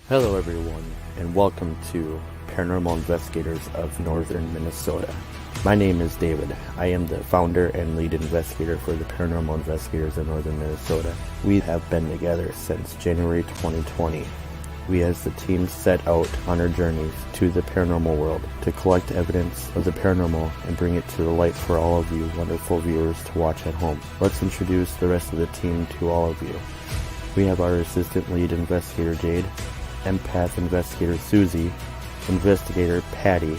Hello everyone, and welcome to Paranormal Investigators of Northern Minnesota. My name is David. I am the founder and lead investigator for the Paranormal Investigators of Northern Minnesota. We have been together since January 2020. We as the team set out on our journeys to the paranormal world to collect evidence of the paranormal and bring it to the light for all of you wonderful viewers to watch at home. Let's introduce the rest of the team to all of you. We have our assistant lead investigator Jade, empath investigator Suzie, investigator Patty,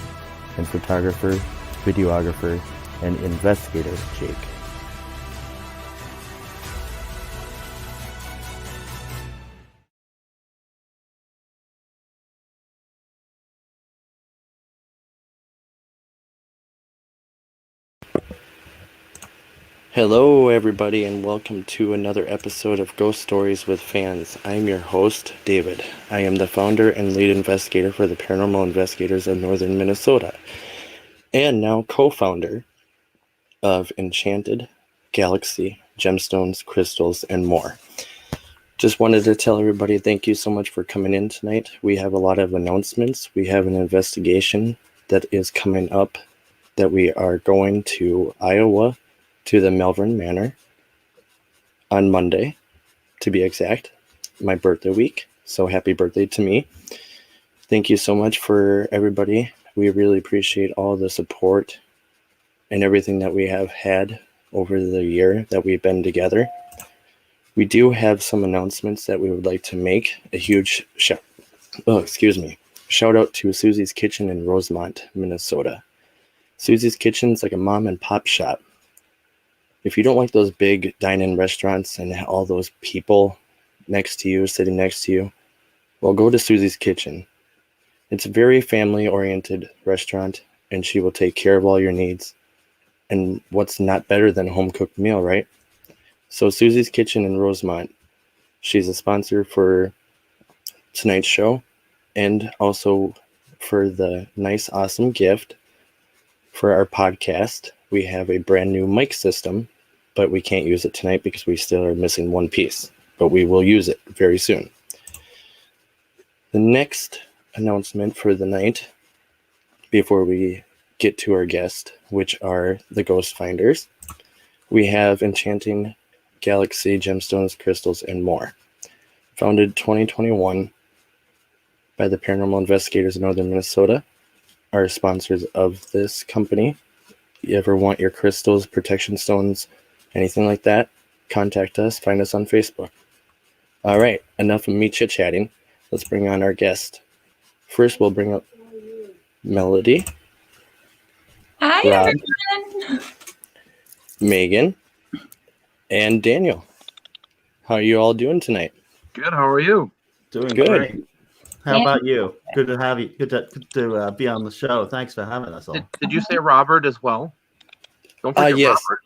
and photographer, videographer, and investigator Jake. Hello everybody, and welcome to another episode of Ghost Stories with Fans. I am your host, David. I am the founder and lead investigator for the Paranormal Investigators of Northern Minnesota, and now co-founder of Enchanted, Galaxy, Gemstones, Crystals, and more. Just wanted to tell everybody thank you so much for coming in tonight. We have a lot of announcements. We have an investigation that is coming up that we are going to Iowa, to the Melbourne Manor on Monday, to be exact, my birthday week. So happy birthday to me. Thank you so much for everybody. We really appreciate all the support and everything that we have had over the year that we've been together. We do have some announcements that we would like to make. A huge shout out to Suzie's Kitchen in Rosemount, Minnesota. Suzie's Kitchen is like a mom and pop shop. If you don't like those big dine-in restaurants and all those people next to you, sitting next to you, well, go to Suzie's Kitchen. It's a very family-oriented restaurant, and she will take care of all your needs. And what's not better than a home-cooked meal, right? So Suzie's Kitchen in Rosemount, she's a sponsor for tonight's show, and also for the nice, awesome gift for our podcast. We have a brand new mic system, but we can't use it tonight because we still are missing one piece, but we will use it very soon. The next announcement for the night, before we get to our guest, which are the Ghost Finders, we have Enchanting, Galaxy, Gemstones, Crystals, and more. Founded 2021 by the Paranormal Investigators of Northern Minnesota, are sponsors of this company. You ever want your crystals, protection stones, anything like that, contact us, find us on Facebook. All right, enough of me chit-chatting. Let's bring on our guest. First, we'll bring up Melody. Hi, Rob, everyone. Megan, and Daniel. How are you all doing tonight? Good. How are you? Doing Good. great. How about you? Good to have you. Good to be on the show. Thanks for having us all. Did you say Robert as well? Don't forget Yes, Robert.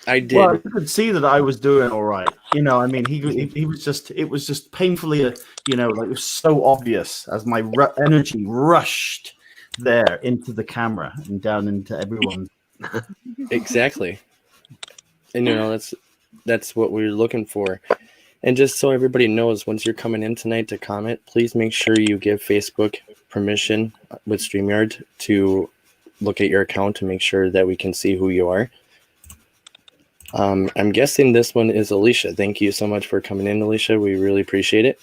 I did. Well, you could see that I was doing all right. You know, I mean, he was just, it was just painfully, like it was so obvious as my energy rushed there into the camera and down into everyone. Exactly. And that's what we're looking for. And just so everybody knows, once you're coming in tonight to comment, please make sure you give Facebook permission with StreamYard to look at your account to make sure that we can see who you are. I'm guessing this one is Alicia. Thank you so much for coming in, Alicia. We really appreciate it.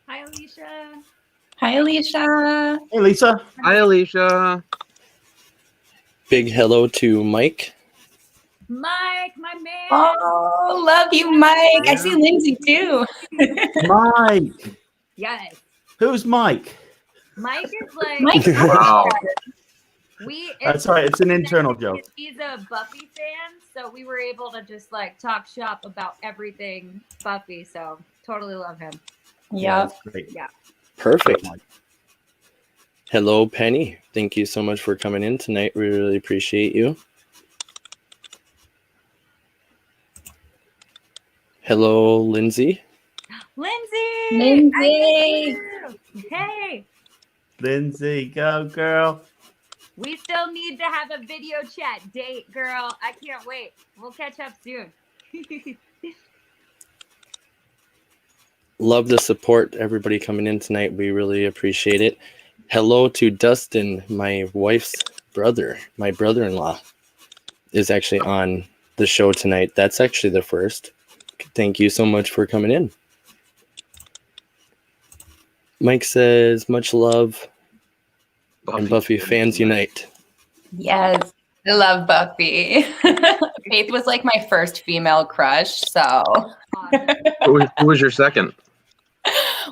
Hi, Alicia. Hi, Alicia. Hey, Lisa. Hi, Alicia. Big hello to Mike. Mike, my man. Oh, love you, Mike. I see Lindsay too. Mike. Yes. Who's Mike? Mike is like Wow. That's right. It's an internal joke. He's a Buffy fan, so we were able to just like talk shop about everything Buffy. So totally love him. Yeah, that's great. Yeah. Perfect. Hello, Penny. Thank you so much for coming in tonight. We really appreciate you. Hello, Lindsay. Lindsay. Hey. Lindsay, go girl. We still need to have a video chat date, girl. I can't wait. We'll catch up soon. Love the support, everybody coming in tonight. We really appreciate it. Hello to Dustin, my wife's brother. My brother-in-law is actually on the show tonight. That's actually the first. Thank you so much for coming in. Mike says, much love, and Buffy fans unite. Yes, I love Buffy. Faith was like my first female crush, so Awesome. Who was your second?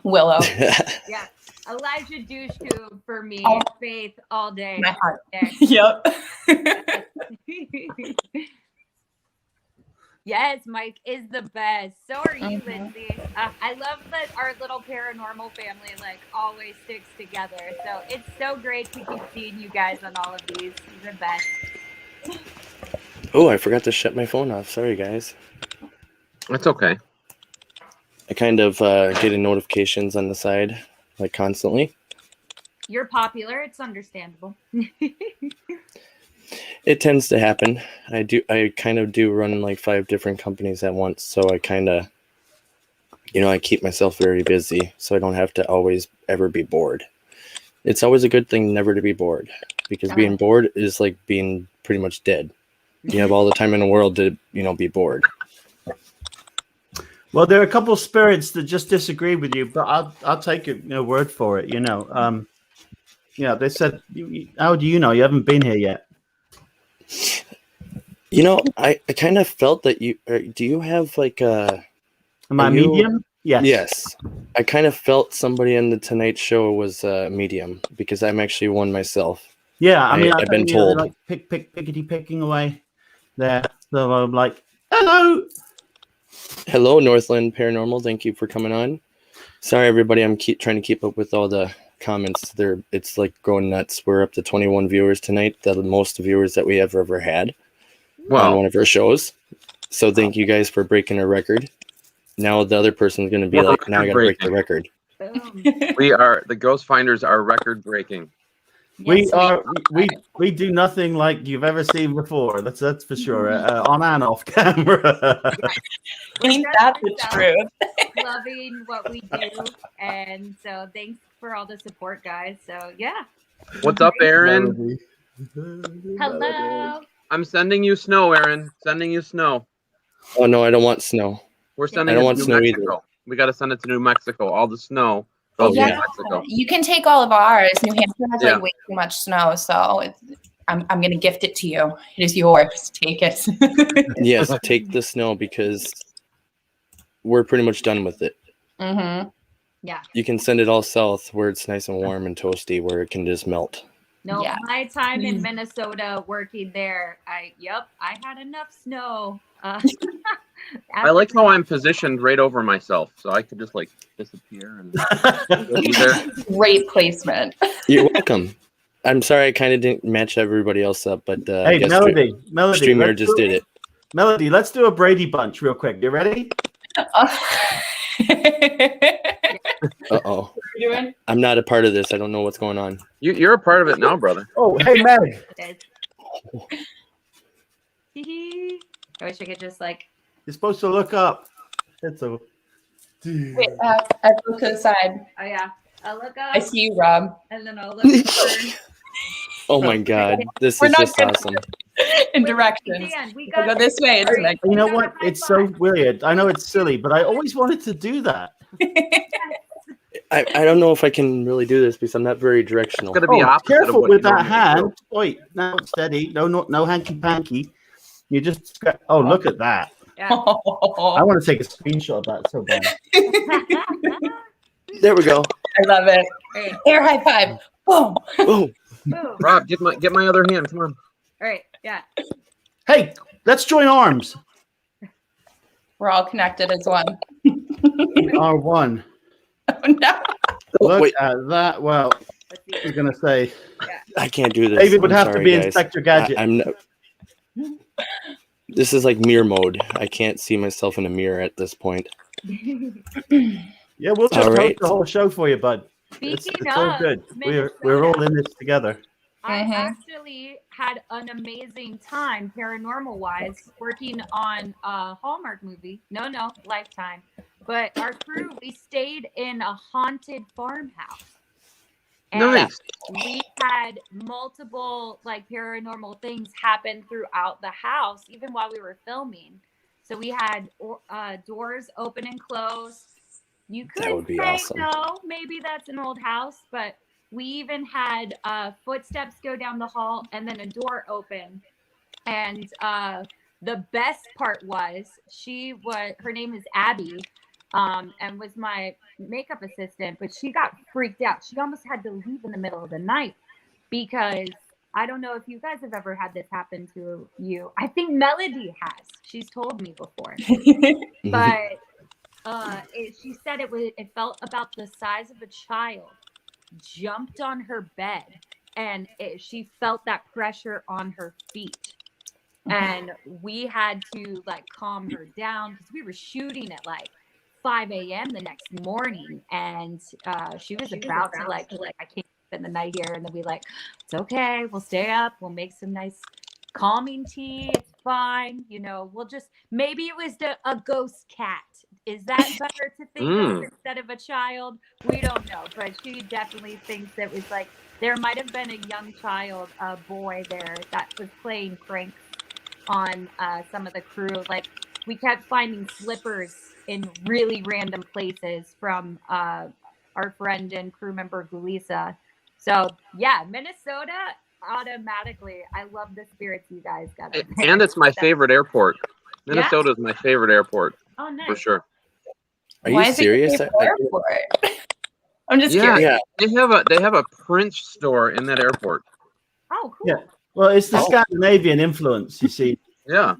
Willow, Yeah. Elijah douche tube for me. Oh. Faith all day. my heart. Yeah. Yep. Yes, Mike is the best. So are you, Mhm. Lindsay. I love that our little paranormal family like always sticks together. So it's so great to keep seeing you guys on all of these. You're the best. Oh, I forgot to shut my phone off. Sorry, guys. That's okay. I kind of getting notifications on the side, like constantly. You're popular. It's understandable. It tends to happen. I kind of do run like 5 different companies at once, so I kind of, I keep myself very busy, so I don't have to always ever be bored. It's always a good thing never to be bored, because being bored is like being pretty much dead. You have all the time in the world to, be bored. Well, there are a couple of spirits that just disagree with you, but I'll take your word for it. They said, how do you know? You haven't been here yet. I kind of felt that do you have like a... Am I a medium? Yes. Yes. I kind of felt somebody in the Tonight Show was a medium, because I'm actually one myself. Yeah, I've been told. Like picking away there. So I'm like, hello. Hello, Northland Paranormal. Thank you for coming on. Sorry, everybody. I'm trying to keep up with all the comments. It's like going nuts. We're up to 21 viewers tonight. The most viewers that we have ever had on one of our shows. So thank you guys for breaking a record. Now the other person's going to be like, now I got to break the record. Boom. The Ghost Finders are record breaking. We do nothing like you've ever seen before. That's for sure. On and off camera. Ain't that the truth? Loving what we do, and so thanks for all the support, guys. So yeah. What's up, Aaron? Hello. I'm sending you snow, Aaron. Sending you snow. Oh no, I don't want snow. We're sending I don't it want to snow New either. Mexico. We got to send it to New Mexico. All the snow Oh, goes to yeah. New Mexico. You can take all of ours. New Hampshire has Yeah. like way too much snow, so I'm going to gift it to you. It is yours. Take it. Yes, take the snow, because we're pretty much done with it. Mm-hmm. Yeah. You can send it all south where it's nice and warm and toasty, where it can just melt. No, Yeah. my time in Minnesota working there, I had enough snow. I like how I'm positioned right over myself, so I could just like disappear and be there. Great placement. You're welcome. I'm sorry I kind of didn't match everybody else up, but I Hey, guess Melody, StreamYard just did it. Melody, let's do a Brady Bunch real quick. You ready? Uh-oh. I'm not a part of this. I don't know what's going on. You're a part of it now, brother. Oh, hey, Meg. I wish I could just like. You're supposed to look up. It's a. Wait, I look to the side. Oh yeah, I'll look up. I see you, Rob. And then I'll look for. Oh my God, this We're is not just good. awesome. In directions. Dan, we We'll got go this way. It's next. You know what? It's so weird. I know it's silly, but I always wanted to do that. I don't know if I can really do this, because I'm not very directional. It's gonna be opposite of Careful what with you that normally hand. Wait, no, steady. No hanky panky. You just. Oh, look at that. Yeah. I want to take a screenshot of that so bad. There we go. I love it. All Air high five. Boom. Oh, Boom. Rob, get my other hand. Come on. All right. Yeah. Hey, let's join arms. We're all connected as one. We are one. Oh, no. Look wait. at that. Well, Let's I see. was going to say, I can't do this. David would I'm have to sorry, be guys. Inspector Gadget. I'm no... This is like mirror mode. I can't see myself in a mirror at this point. Yeah, we'll just All host right. the whole show for you, bud. It's Speaking all of good. We're Minnesota, all in this together. I Mhm. actually had an amazing time paranormal wise working on a Hallmark movie. No, Lifetime. but our crew, we stayed in a haunted farmhouse. And Nice. we had multiple like paranormal things happen throughout the house, even while we were filming. So we had doors open and close. You That could would be say, awesome. no, maybe that's an old house, but we even had footsteps go down the hall and then a door open. And the best part was her name is Abby, and was my makeup assistant, but she got freaked out. She almost had to leave in the middle of the night because I don't know if you guys have ever had this happen to you. I think Melody has. She's told me before. But she said it felt about the size of a child jumped on her bed, and she felt that pressure on her feet. And we had to like calm her down because we were shooting at like 5 a.m. the next morning, and she was about to like I can't spend the night here. And then we like, it's okay, we'll stay up, we'll make some nice calming tea, it's fine, we'll just, maybe it was a ghost cat. Is that better to think of instead of a child? We don't know, but she definitely thinks it was like there might have been a young child, a boy there that was playing pranks on some of the crew. Like we kept finding slippers in really random places from our friend and crew member Gulisa. So yeah, Minnesota, automatically, I love the spirits you guys got. And it's my favorite airport. Minnesota is my favorite airport. Oh, nice. For sure. Are you serious? I'm just curious. Yeah. They have a Prince store in that airport. Oh, cool. Yeah. Well, it's the Scandinavian influence, you see. Yeah.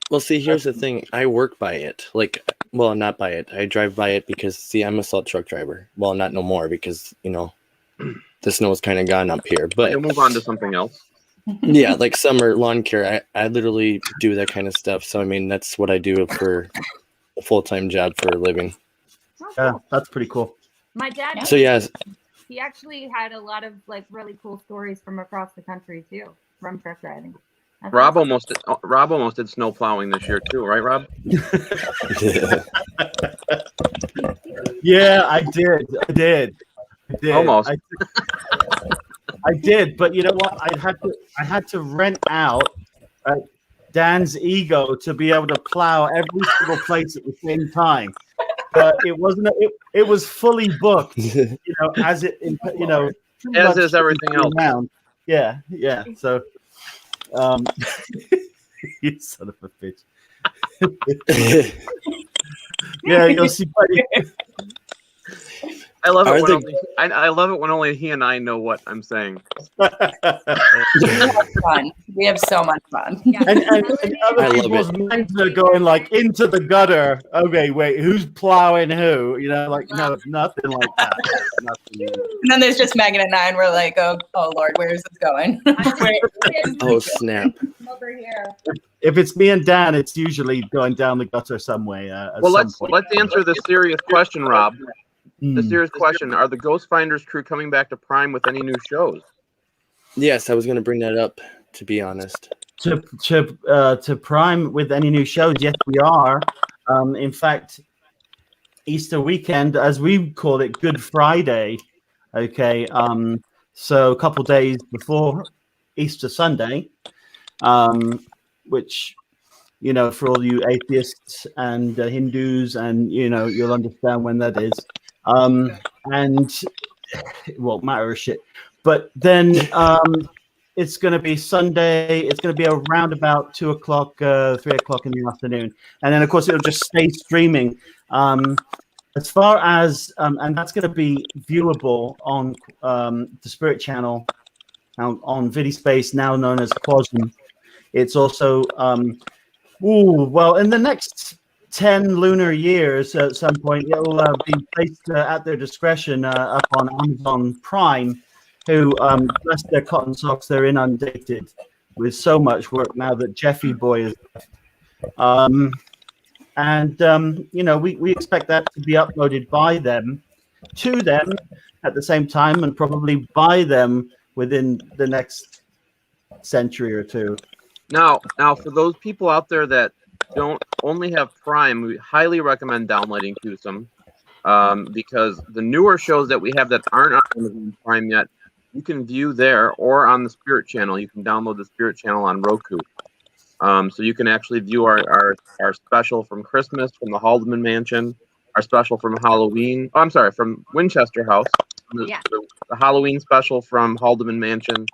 Well, see, here's the thing. I work by it. Like, well, not by it. I drive by it because, see, I'm a salt truck driver. Well, not no more because, the snow's kind of gone up here. But we'll move on to something else. Yeah, like summer lawn care. I literally do that kind of stuff. So, I mean, that's what I do for a full-time job for a living. Yeah, that's pretty cool. My dad, So, yeah. He actually had a lot of like really cool stories from across the country too, from truck driving. Rob almost did snow plowing this year too, right, Rob? Yeah, I did. Almost. I did, but you know what? I had to rent out Dan's ego to be able to plow every single place at the same time. But it wasn't. It was fully booked. As it. As is everything else. Around. Yeah. So, you son of a bitch. Yeah, you'll see. I love it. I love it when only he and I know what I'm saying. Fun. We have so much fun. Yeah. And other people's minds are going like into the gutter. Okay, wait, who's plowing who? No, nothing like that. Nothing. And then there's just Megan and I, and we're like, oh Lord, where is this going? Oh, snap. Over here. If it's me and Dan, it's usually going down the gutter somewhere. Well, let's answer the serious question, Rob. The serious question: are the Ghost Finders crew coming back to Prime with any new shows? Yes, I was going to bring that up. To be honest, to Prime with any new shows? Yes, we are. In fact, Easter weekend, as we call it, Good Friday. Okay, so a couple days before Easter Sunday, which for all you atheists and Hindus, and you'll understand when that is. And it won't matter a shit. But then it's going to be Sunday. It's going to be around about 2 o'clock, 3 o'clock in the afternoon. And then, of course, it'll just stay streaming. As far as, and that's going to be viewable on the Spirit Channel on VidiSpace, now known as Quasm. It's also, in the next 10 lunar years, at some point, it'll be placed at their discretion up on Amazon Prime, who, bless their cotton socks, they're inundated with so much work now that Jeffy Boy is. We expect that to be uploaded by them to them at the same time, and probably by them within the next century or two. Now, for those people out there that don't only have Prime, we highly recommend downloading Kusum, because the newer shows that we have that aren't on Amazon Prime yet, you can view there or on the Spirit channel. You can download the Spirit channel on Roku. So you can actually view our special from Christmas from the Haldeman Mansion, our special from Halloween. Oh, I'm sorry, from Winchester House. Yeah. The Halloween special from Haldeman Mansion,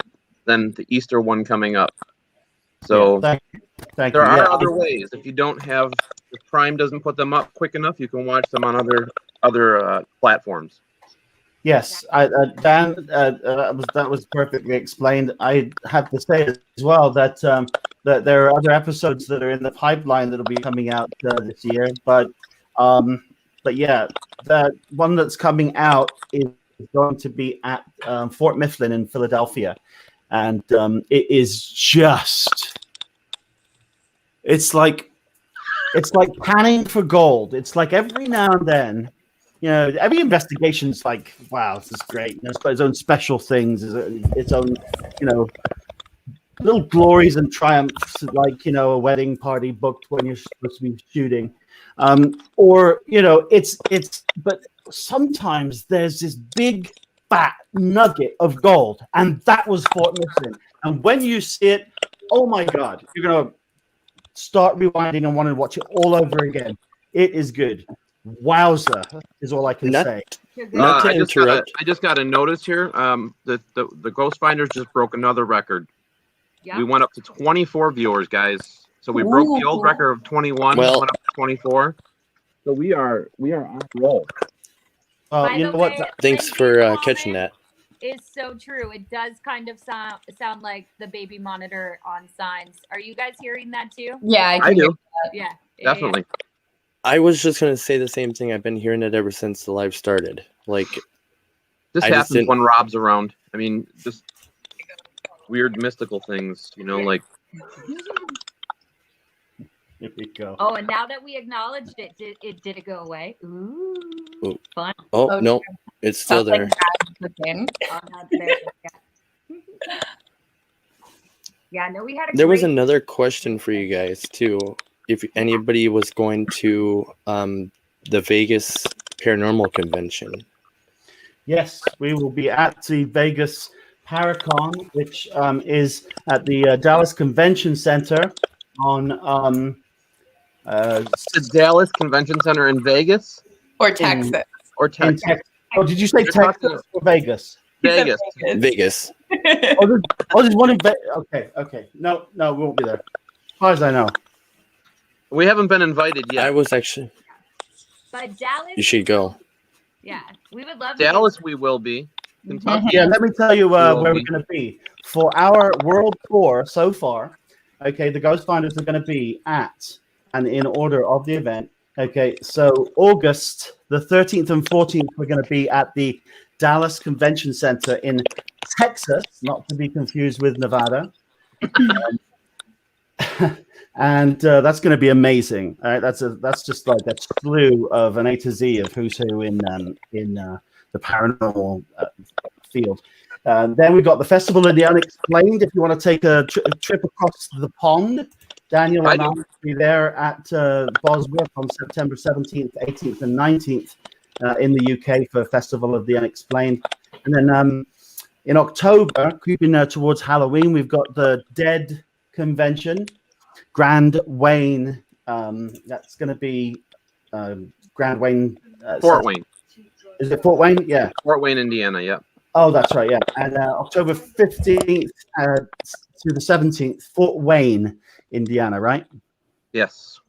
then the Easter one coming up. So Thank you. there are Yeah, other ways. If you don't have, if Prime doesn't put them up quick enough, you can watch them on other platforms. Yes, Dan, that was perfectly explained. I have to say as well that that there are other episodes that are in the pipeline that'll be coming out this year. But yeah, the one that's coming out is going to be at Fort Mifflin in Philadelphia, and it is just it's like panning for gold. It's like every now and then. You know, every investigation's like, wow, this is great. It's got its own special things, its own, little glories and triumphs, like, a wedding party booked when you're supposed to be shooting. But sometimes there's this big, fat nugget of gold, and that was Fort Mifflin. And when you see it, oh my God, you're going to start rewinding and want to watch it all over again. It is good. Wowza is all I can say. Not to interrupt. I just got a notice here. The Ghost Finders just broke another record. Yeah. We went up to 24 viewers, guys. So we broke the old record of 21. Well, went up to 24. So we are on roll. By You the know what? way, Thanks Lindsay's for comment catching that. Is so true. It does kind of sound like the baby monitor on Signs. Are you guys hearing that too? Yeah, I do. Yeah. Definitely. I was just going to say the same thing. I've been hearing it ever since the live started. Like, This I just happens didn't- when Rob's around. I mean, just weird mystical things, like. Here we go. Oh, and now that we acknowledged it, did it go away? Ooh, Ooh. Fun. oh, no, it's still there. Oh, no, there. Yeah, no, we had a There was great- another question for you guys, too. If anybody was going to the Vegas Paranormal Convention. Yes, we will be at the Vegas Paracon, which is at the Dallas Convention Center on The Dallas Convention Center in Vegas Or Texas. or in Texas? Texas. Oh, did you say You're Texas talking- or Vegas? Vegas. Vegas. There's one in Vegas. Okay. No, we won't be there. As far as I know. We haven't been invited yet. I was actually. But Dallas, You should go. yeah, we would love Dallas, we will be. Kentucky. Yeah, let me tell you where will we're be. going to be. For our world tour so far, okay, the Ghost Finders are going to be at, and in order of the event, okay, so August the 13th and 14th, we're going to be at the Dallas Convention Center in Texas, not to be confused with Nevada. And that's going to be amazing. All right, that's just like a slew of an A to Z of who's who in the paranormal field. Then we've got the Festival of the Unexplained. If you want to take a trip across the pond, Daniel and I will be there at Bosworth on September 17th, 18th, and 19th in the UK for Festival of the Unexplained. And then in October, creeping towards Halloween, we've got the Dead Convention. Grand Wayne, that's going to be Grand Wayne. Fort Wayne. Is it Fort Wayne? Yeah. Fort Wayne, Indiana. Yeah. Oh, that's right. Yeah. And October 15th to the 17th, Fort Wayne, Indiana, right? Yes.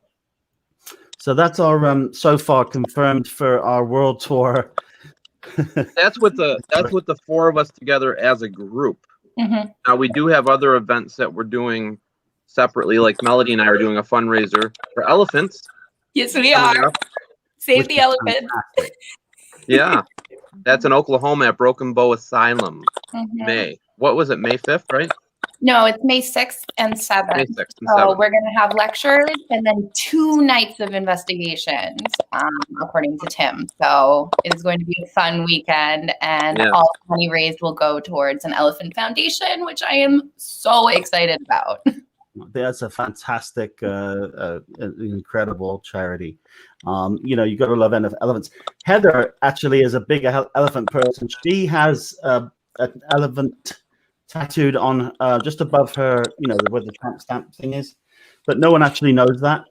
So that's our so far confirmed for our world tour. That's with the four of us together as a group. Mm-hmm. Now we do have other events that we're doing separately, like Melody and I are doing a fundraiser for elephants. Yes, we are. Save Which the is elephant. fantastic. Yeah. That's in Oklahoma at Broken Bow Asylum. Mhm. May. What was it? May 5th, right? No, it's May 6th and 7th. May 6th and So 7th. we're going to have lectures and then 2 nights of investigations, according to Tim. So it is going to be a fun weekend, and Yeah. all money raised will go towards an elephant foundation, which I am so excited about. That's a fantastic, incredible charity. You got to love elephants. Heather actually is a big elephant person. She has an elephant tattooed on just above her, where the tramp stamp thing is. But no one actually knows that.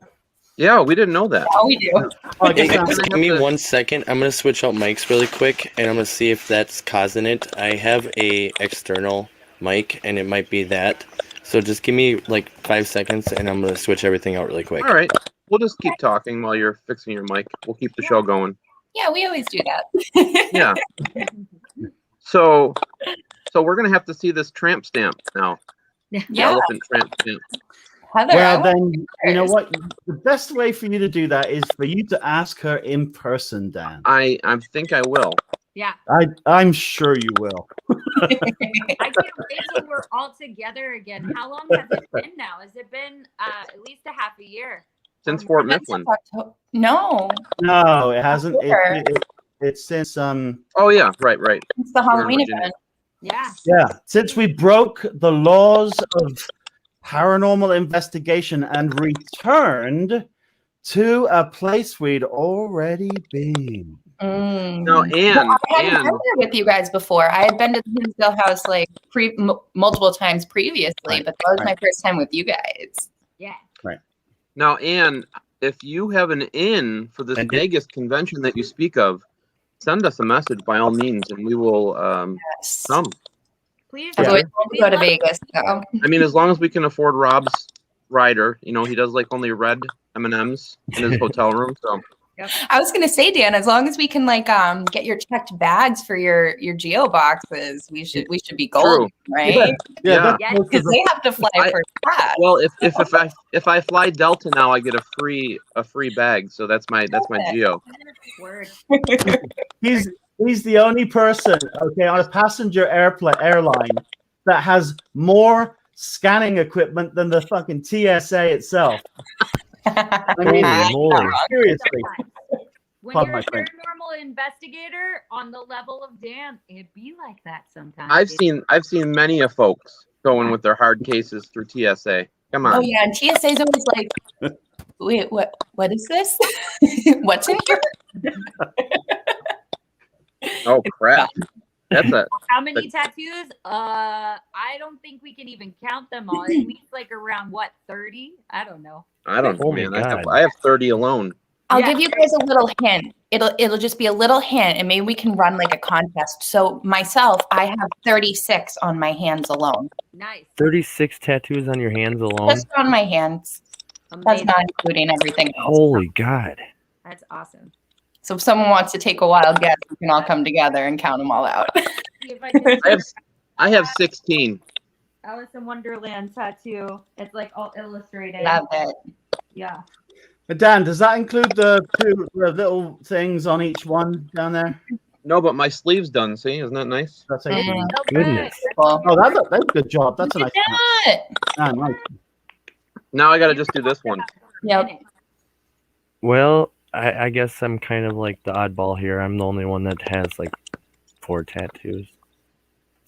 Yeah, we didn't know that. Oh, we do. Oh, I Hey, guess guys, give me 1 second. I'm gonna switch out mics really quick, and I'm gonna see if that's causing it. I have a external mic, and it might be that. So just give me like 5 seconds, and I'm gonna switch everything out really quick. All right. We'll just keep talking while you're fixing your mic. We'll keep the show going. Yeah, we always do that. Yeah. So we're gonna have to see this tramp stamp now. The Yeah, elephant tramp stamp. Heather. Well, I then, want you know yours. what? The best way for you to do that is for you to ask her in person, Dan. I think I will. Yeah. I'm sure you will. I can't wait till we're all together again. How long has it been now? Has it been at least a half a year? Since Or Fort more? Mifflin. No, No, it hasn't. Sure. It's since Oh yeah, right. it's the Halloween Virginia. event. Yeah. since we broke the laws of paranormal investigation and returned to a place we'd already been. No, I hadn't Anne. been there with you guys before. I had been to the Hinsdale house like multiple times previously, Right. but that was my first time with you guys. Yeah. Now, Anne, if you have an in for this And- Vegas convention that you speak of, send us a message by all means, and we will Yes. come. Please. I've Yeah. always wanted to go to Vegas, so I mean, as long as we can afford Rob's rider. He does like only red M&Ms in his hotel room. So I was gonna say, Dan, as long as we can like get your checked bags for your geo boxes, we should be golden, right? Yeah. Yes, Most of Because the- they have to fly I- first class. well, if I fly Delta now, I get a free bag. So that's my geo. Word. He's the only person, okay, on a passenger airline that has more scanning equipment than the fucking TSA itself. I mean, Holy moly. seriously. When Pardon you're my a French. paranormal investigator on the level of Dan, it'd be like that sometimes. I've seen many of folks going with their hard cases through TSA. Come on. Oh yeah, and TSA's always like, wait, what is this? What's in here? Oh crap. That's a How many tattoos? I don't think we can even count them all. It means like around what, 30? I don't know. I don't know, Oh my man. God. I have 30 alone. I'll Yeah. give you guys a little hint. It'll just be a little hint, and maybe we can run like a contest. So myself, I have 36 on my hands alone. Nice. 36 tattoos on your hands alone. Just on my hands. That's Amazing. not including everything else. Holy God. That's awesome. So if someone wants to take a wild guess, we can all come together and count them all out. See if I can I have 16. Alice in Wonderland tattoo. It's like all illustrated. Love it. Yeah. But Dan, does that include the two little things on each one down there? No, but my sleeve's done. See, isn't that nice? That's Mm. So Goodness. good. Cool. Oh, that's a good job. That's a nice one. Yeah. Ah, nice. Now I got to just do this one. Yep. Well, I guess I'm kind of like the oddball here. I'm the only one that has like 4 tattoos.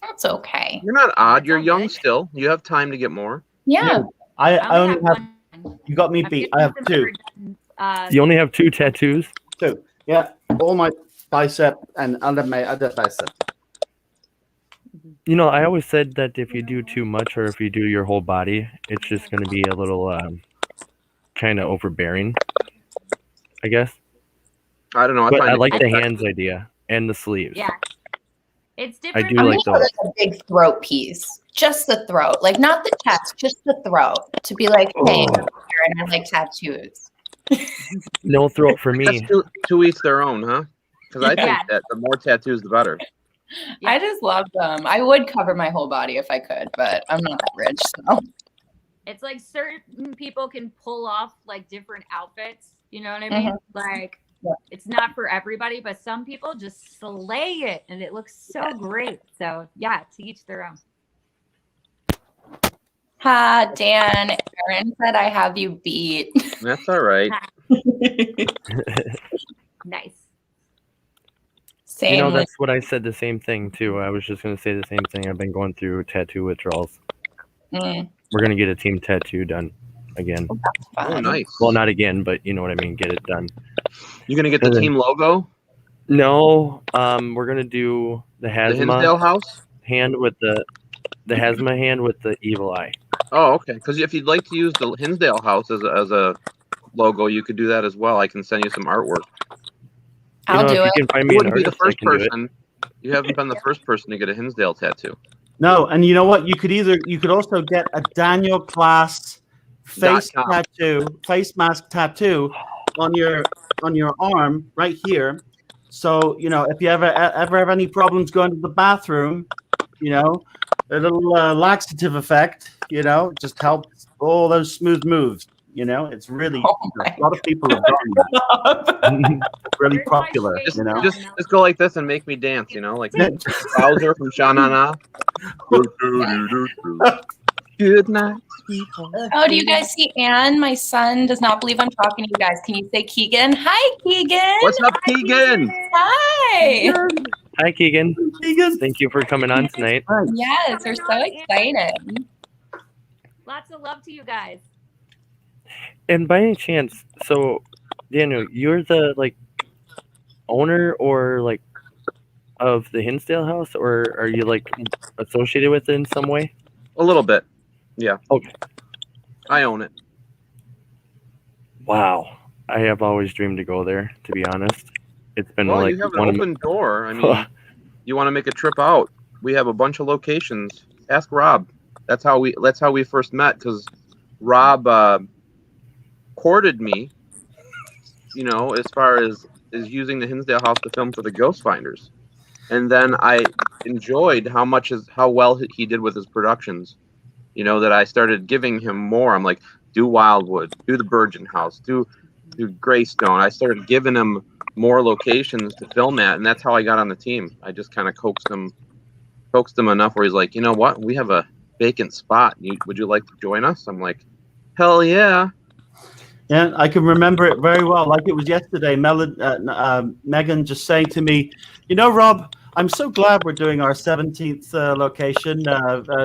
That's okay. You're not odd. You're That's young okay. still. You have time to get more. Yeah. I I only have. one. You got me I'm beat. getting I have some 2. for, You only have 2 tattoos? 2. Yeah, all my bicep and under my other bicep. You know, I always said that if you do too much or if you do your whole body, it's just going to be a little kind of overbearing, I guess. I don't know. But find I it like the cool. hands idea and the sleeves. Yeah. It's different. do I'm like gonna those. put like a big throat piece. Just the throat. Like not the chest, just the throat. To be like, hey, I'm here and I like tattoos. No throat for me. That's to each their own, huh? Because I think Yeah. that the more tattoos, the better. Yeah. I just love them. I would cover my whole body if I could, but I'm not that rich. So It's like certain people can pull off like different outfits. You know what I mean? Like Yeah. it's not for everybody, but some people just slay it and it looks so great. So yeah, to each their own. ha, Dan, Aaron said I have you beat. That's all right. Nice. Same. You know, with- that's what I said the same thing too. I was just going to say the same thing. I've been going through tattoo withdrawals. Mm. We're gonna get a team tattoo done again. Oh, nice. Well, not again, but you know what I mean. Get it done. You gonna get the team logo? No, we're gonna do the The Hazma Hinsdale house? hand with the Hazma hand with the evil eye. Oh, okay. Because if you'd like to use the Hinsdale house as a logo, you could do that as well. I can send you some artwork. I'll do if it. you can find me You an wouldn't be the artist, I first can do it. person. You haven't been the first person to get a Hinsdale tattoo. No, and you know what? You could also get a Daniel Klase face .com. tattoo, face mask tattoo on your arm right here. So if you ever have any problems going to the bathroom, a little laxative effect, just helps all those smooth moves. It's really a lot of people have done that. Really Where's my popular. shade Just go like this and make me dance. Like Bowser from Sha-Na-Na. Good night, sweetheart. Oh, do you guys see Anne? My son does not believe I'm talking to you guys. Can you say Keegan? Hi, Keegan. What's up, Keegan? Hi. Hi, Keegan. Thank you for coming on tonight. Yes, we're so excited. Lots of love to you guys. And by any chance, so Daniel, you're the owner or of the Hinsdale house, or are you associated with it in some way? A little bit. Yeah. Okay. I own it. Wow. I have always dreamed to go there, to be honest. It's been Well, you have an open door. I mean, you want to make a trip out. We have a bunch of locations. Ask Rob. That's how we first met, because Rob courted me, as far as using the Hinsdale house to film for the Ghost Finders. And then I enjoyed how well he did with his productions. That I started giving him more. I'm like, do Wildwood, do the Virgin House, do Greystone. I started giving him more locations to film at, and that's how I got on the team. I just kind of coaxed him enough where he's like, you know what, we have a vacant spot. Would you like to join us? I'm like, hell yeah. Yeah, I can remember it very well, like it was yesterday. Megan just saying to me, Rob, I'm so glad we're doing our 17th location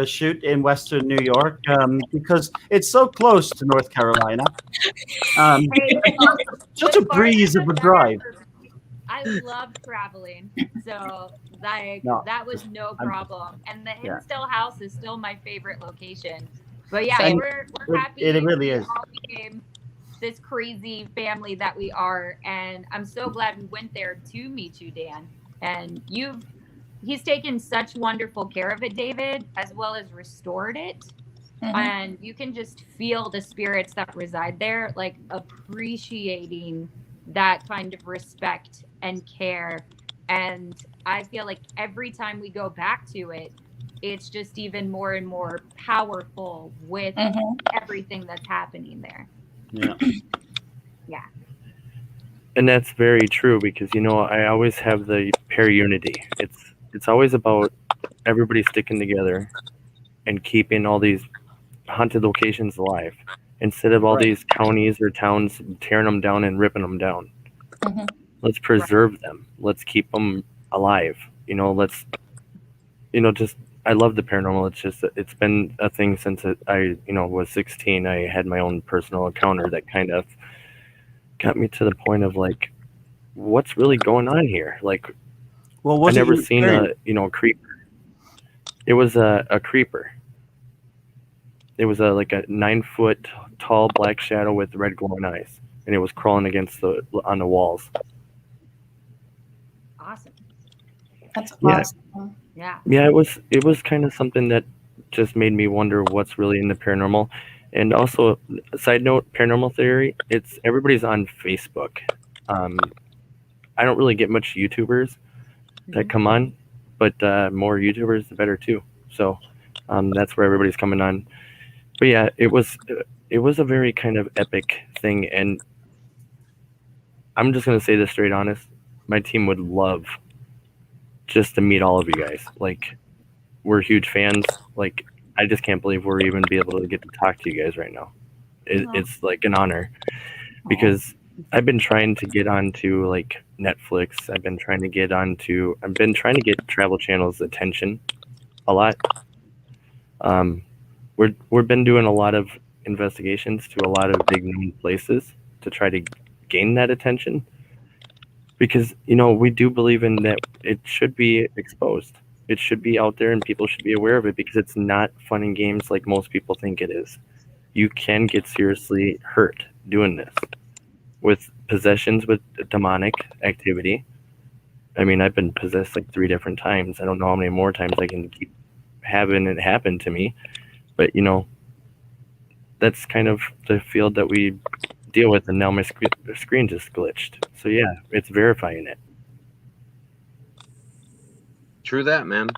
shoot in Western New York because it's so close to North Carolina. Such a breeze of a drive. I love traveling, so that was no problem. And the Hinsdale house is still my favorite location. But yeah, we're happy. It really is. All became this crazy family that we are, and I'm so glad we went there to meet you, Dan. And he's taken such wonderful care of it, David, as well as restored it. Mm-hmm. And you can just feel the spirits that reside there, appreciating that kind of respect and care. And I feel like every time we go back to it, it's just even more and more powerful with everything that's happening there. Yeah. Yeah. And that's very true because, I always have the pair unity. It's always about everybody sticking together and keeping all these haunted locations alive instead of all these counties or towns tearing them down and ripping them down. Mm-hmm. Let's preserve them. Let's keep them alive. I love the paranormal. It's been a thing since I was 16. I had my own personal encounter that kind of got me to the point of what's really going on here? I never seen a creeper. It was a creeper. It was a 9-foot tall black shadow with red glowing eyes, and it was crawling on the walls. Awesome. That's awesome. Yeah. Yeah, it was kind of something that just made me wonder what's really in the paranormal. And also, side note, paranormal theory, everybody's on Facebook. I don't really get much YouTubers that come on, but more YouTubers, the better too. So that's where everybody's coming on. But yeah, it was a very kind of epic thing. And I'm just going to say this straight honest. My team would love just to meet all of you guys. We're huge fans. I just can't believe we're even be able to get to talk to you guys right now. It's an honor because I've been trying to get onto Netflix. I've been trying to get Travel Channel's attention a lot. we've been doing a lot of investigations to a lot of big known places to try to gain that attention, because we do believe in that. It should be exposed. It should be out there and people should be aware of it, because it's not fun and games like most people think it is. You can get seriously hurt doing this with possessions, with demonic activity. I mean, I've been possessed like 3 different times. I don't know how many more times I can keep having it happen to me. But, that's kind of the field that we deal with. And now my screen just glitched. So, yeah, it's verifying it. True that, man.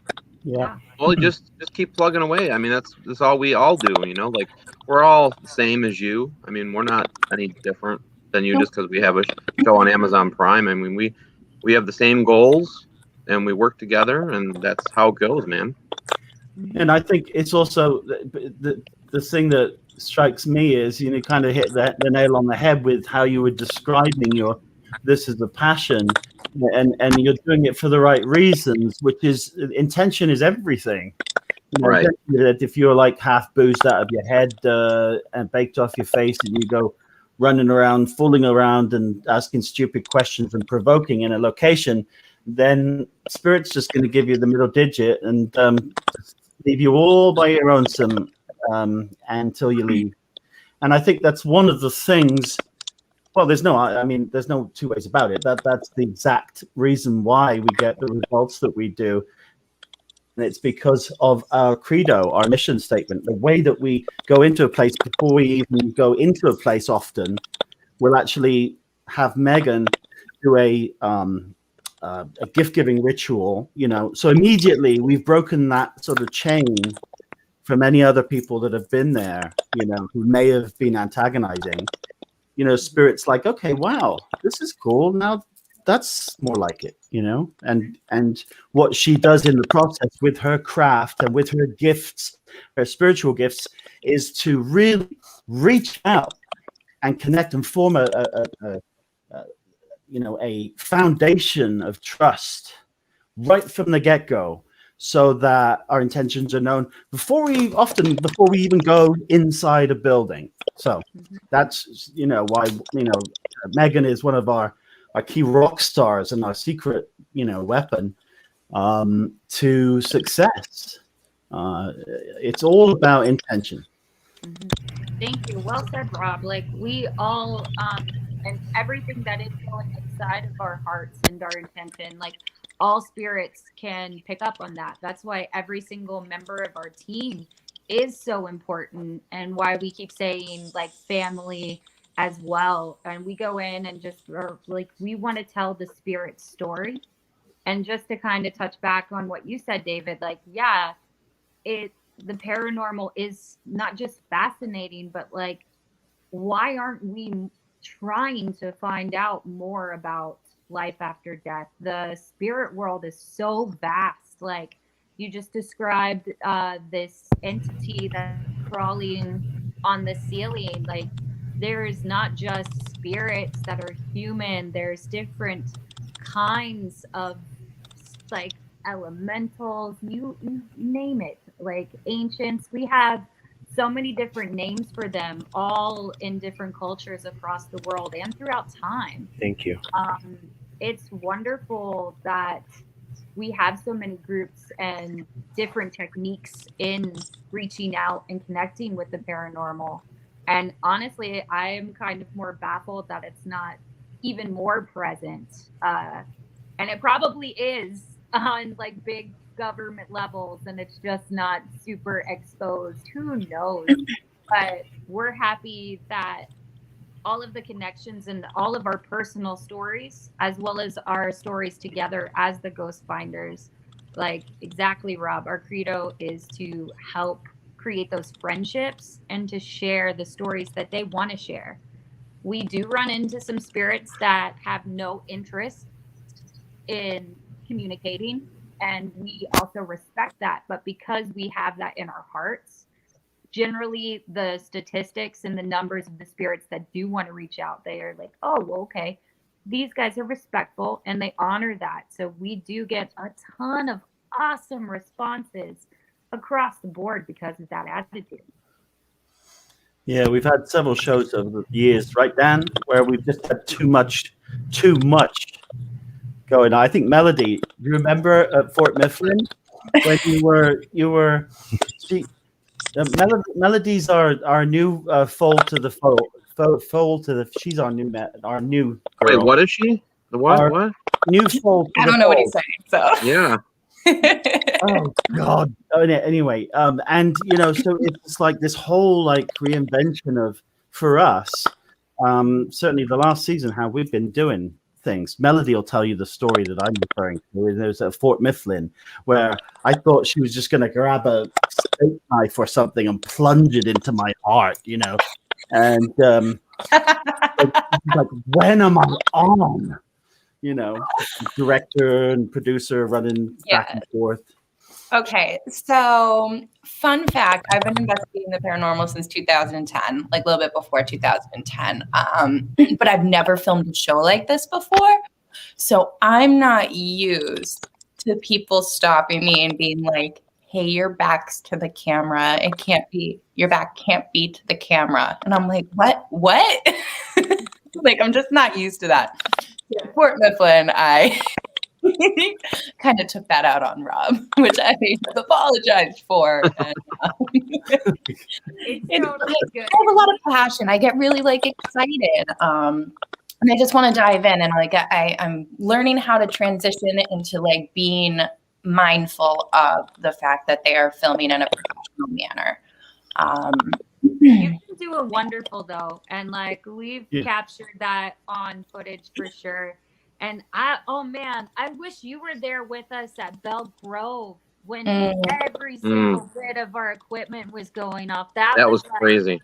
Yeah. Well, just keep plugging away. I mean, that's all we all do. Like, we're all the same as you. I mean, we're not any different than you just because we have a show on Amazon Prime. I mean, we have the same goals and we work together, and that's how it goes, man. And I think it's also the thing that strikes me is, kind of hit the nail on the head with how you were describing this is a passion, and you're doing it for the right reasons, which is intention is everything. Right. That if you're like half boozed out of your head and baked off your face, and you go running around, fooling around and asking stupid questions and provoking in a location, then Spirit's just going to give you the middle digit and leave you all by your own until you leave. And I think that's one of the things. Well, there's no 2 ways about it. That's the exact reason why we get the results that we do. And it's because of our credo, our mission statement, the way that we go into a place. Before we even go into a place, often we'll actually have Megan do a gift-giving ritual, So immediately we've broken that sort of chain from any other people that have been there, who may have been antagonizing. Spirit's like, okay, wow, this is cool. Now that's more like it, and what she does in the process with her craft and with her gifts, her spiritual gifts, is to really reach out and connect and form a foundation of trust right from the get-go, so that our intentions are known before we even go inside a building. So that's why Megan is one of our key rock stars and our secret weapon to success. It's all about intention. Thank you. Well said, Rob. Like, we all and everything that is going inside of our hearts and our intention, like, all spirits can pick up on that. That's why every single member of our team is so important, and why we keep saying, like, family as well. And we go in and just we want to tell the spirit story. And just to kind of touch back on what you said, David, like, yeah, the paranormal is not just fascinating, but like, why aren't we trying to find out more about life after death? The spirit world is so vast. Like, you just described this entity that's crawling on the ceiling. Like, there's not just spirits that are human, there's different kinds of, like, elementals, you name it, like ancients. We have so many different names for them, all in different cultures across the world and throughout time. Thank you. It's wonderful that we have so many groups and different techniques in reaching out and connecting with the paranormal. And honestly, I am kind of more baffled that it's not even more present. And it probably is on like big government levels, and it's just not super exposed. Who knows? But we're happy that all of the connections and all of our personal stories, as well as our stories together as the Ghost Finders, like, exactly, Rob, our credo is to help create those friendships and to share the stories that they want to share. We do run into some spirits that have no interest in communicating, and we also respect that. But because we have that in our hearts, generally the statistics and the numbers of the spirits that do want to reach out, they are like, oh, well, okay, these guys are respectful and they honor that. So we do get a ton of awesome responses across the board because of that attitude. Yeah, we've had several shows over the years, right, Dan, where we've just had too much going on. I think Melody, do you remember at Fort Mifflin when Melody's our new fold to the fold to the. She's our new Wait, girl. what is she? The what? Our What? new fold. I don't know what he's saying. So Yeah. Oh God. Anyway, and so it's like this whole like reinvention of for us. Certainly the last season, how we've been doing things. Melody will tell you the story that I'm referring to. There's at Fort Mifflin where I thought she was just going to grab a steak knife or something and plunge it into my heart, and like, when am I on? Director and producer running back and forth. Okay, so fun fact, I've been investigating the paranormal since 2010, like a little bit before 2010. But I've never filmed a show like this before. So I'm not used to people stopping me and being like, hey, your back's to the camera. Your back can't be to the camera. And I'm like, what? Like, I'm just not used to that. So at Fort Mifflin, I kind of took that out on Rob, which I have apologized for. And, It's totally good. I have a lot of passion. I get really like excited. And I just want to dive in, and like I'm learning how to transition into like being mindful of the fact that they are filming in a professional manner. You can do a wonderful though, and like we've captured that on footage for sure. And I wish you were there with us at Belle Grove when every single bit of our equipment was going off. That was like, crazy.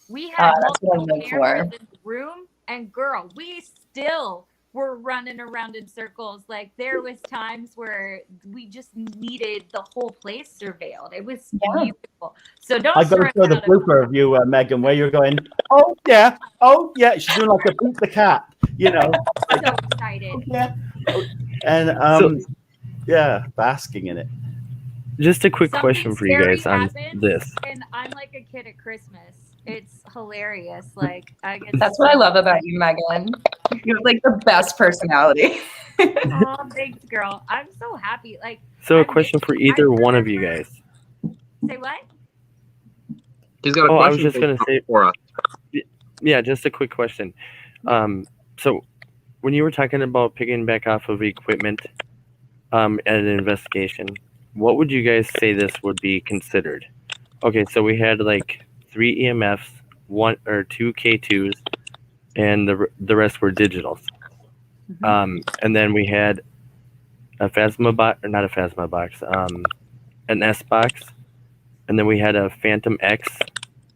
We had multiple cameras cameras in the room, and girl, we still were running around in circles. Like there was times where we just needed the whole place surveilled. It was beautiful. So don't. I got to show the blooper of you, Megan, where you're going. Oh yeah. She's doing like a beat the cat. So excited. Yeah. And basking in it. Just a quick question for you guys on this. And I'm like a kid at Christmas. It's hilarious. Like I guess that's what I love about you, Megan. You have like the best personality. Oh, thanks, girl. I'm so happy. Like so, a question for either one of you guys. Say what? He's got a question. I was just gonna say for us. Yeah, just a quick question. So when you were talking about picking back off of equipment at an investigation, what would you guys say this would be considered? Okay, so we had like 3 EMFs, 1 or 2 K2s, and the rest were digitals. And then we had a Phasma box, or not a Phasma box, an S box, and then we had a Phantom X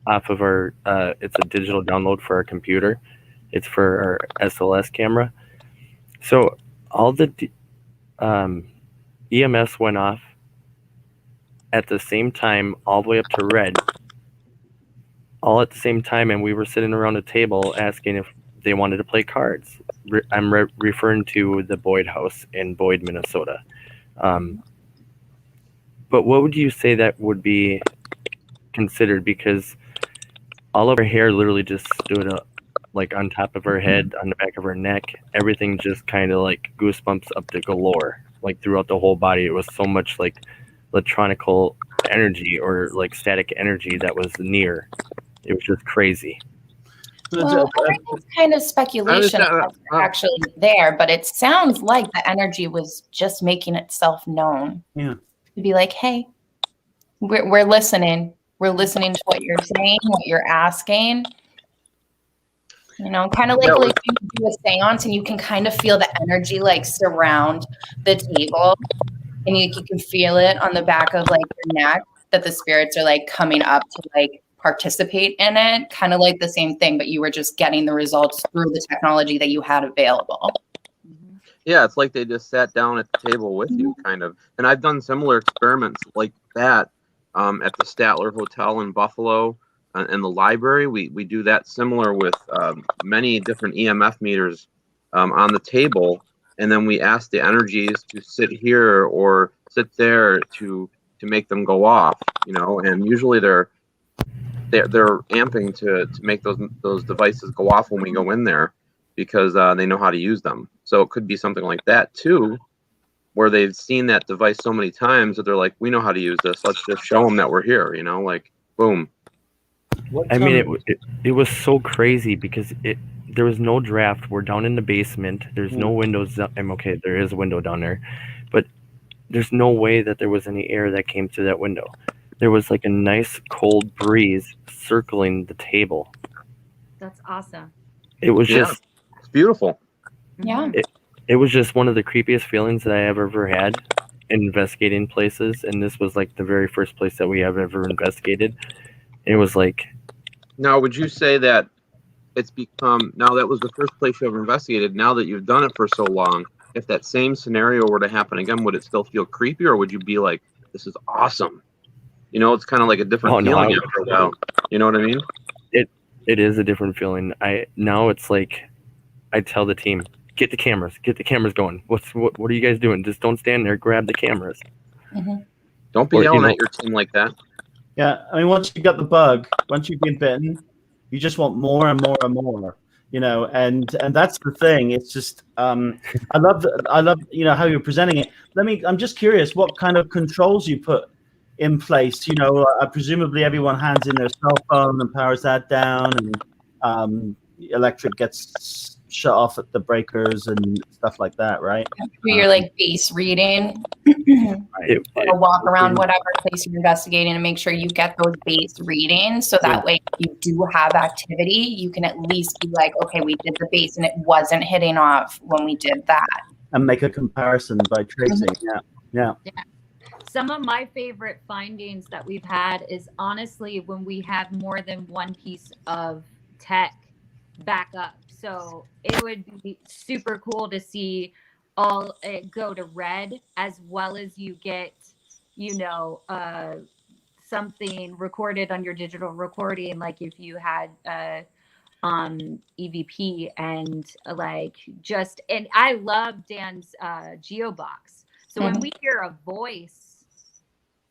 off of our. It's a digital download for our computer. It's for our SLS camera. So all the EMFs went off at the same time, all the way up to red, all at the same time, and we were sitting around a table asking if they wanted to play cards. I'm referring to the Boyd House in Boyd, Minnesota. But what would you say that would be considered? Because all of her hair literally just stood up, like on top of her head, on the back of her neck. Everything just kind of like goosebumps up to galore, like throughout the whole body. It was so much like electronical energy or like static energy that was near. It was just crazy. Well, everything's kind of speculation actually there, but it sounds like the energy was just making itself known. Yeah. To be like, hey, we're listening. We're listening to what you're saying, what you're asking. Kind of like you do a seance and you can kind of feel the energy like surround the table, and you can feel it on the back of like your neck that the spirits are like coming up to like participate in it, kind of like the same thing, but you were just getting the results through the technology that you had available. Yeah, it's like they just sat down at the table with you, kind of. And I've done similar experiments like that at the Statler Hotel in Buffalo and the library. We do that similar with many different EMF meters on the table, and then we ask the energies to sit here or sit there to make them go off, and usually they're they're amping to make those devices go off when we go in there because they know how to use them. So it could be something like that too, where they've seen that device so many times that they're like, we know how to use this. Let's just show them that we're here. You know, like boom. I mean, it was so crazy because there was no draft. We're down in the basement. There's no windows. I'm okay. There is a window down there, but there's no way that there was any air that came through that window. There was like a nice cold breeze circling the table. That's awesome. It was just it's beautiful. Yeah. It was just one of the creepiest feelings that I have ever had investigating places, and this was like the very first place that we have ever investigated. It was like. Now, would you say that it's become, now that was the first place you ever investigated, now that you've done it for so long, if that same scenario were to happen again, would it still feel creepy, or would you be like, this is awesome? You know, it's kind of like a different feeling after a while. You know what I mean? It is a different feeling. Now it's like, I tell the team, get the cameras going. What are you guys doing? Just don't stand there, grab the cameras. Mm-hmm. Don't be yelling at your team like that. Yeah, I mean, once you got the bug, once you've been bitten, you just want more and more and more, you know. And that's the thing. It's just, I love, you know, how you're presenting it. I'm just curious, what kind of controls you put in place? You know, presumably everyone hands in their cell phone and powers that down, and electric gets shut off at the breakers and stuff like that, right? Do your like base reading. Walk around whatever place you're investigating and make sure you get those base readings, so that way if you do have activity, you can at least be like, okay, we did the base and it wasn't hitting off when we did that. And make a comparison by tracing. Yeah. Some of my favorite findings that we've had is honestly when we have more than one piece of tech back up. So it would be super cool to see all it go to red, as well as you get, you know, something recorded on your digital recording, like if you had EVP and like just, and I love Dan's Geobox. So when we hear a voice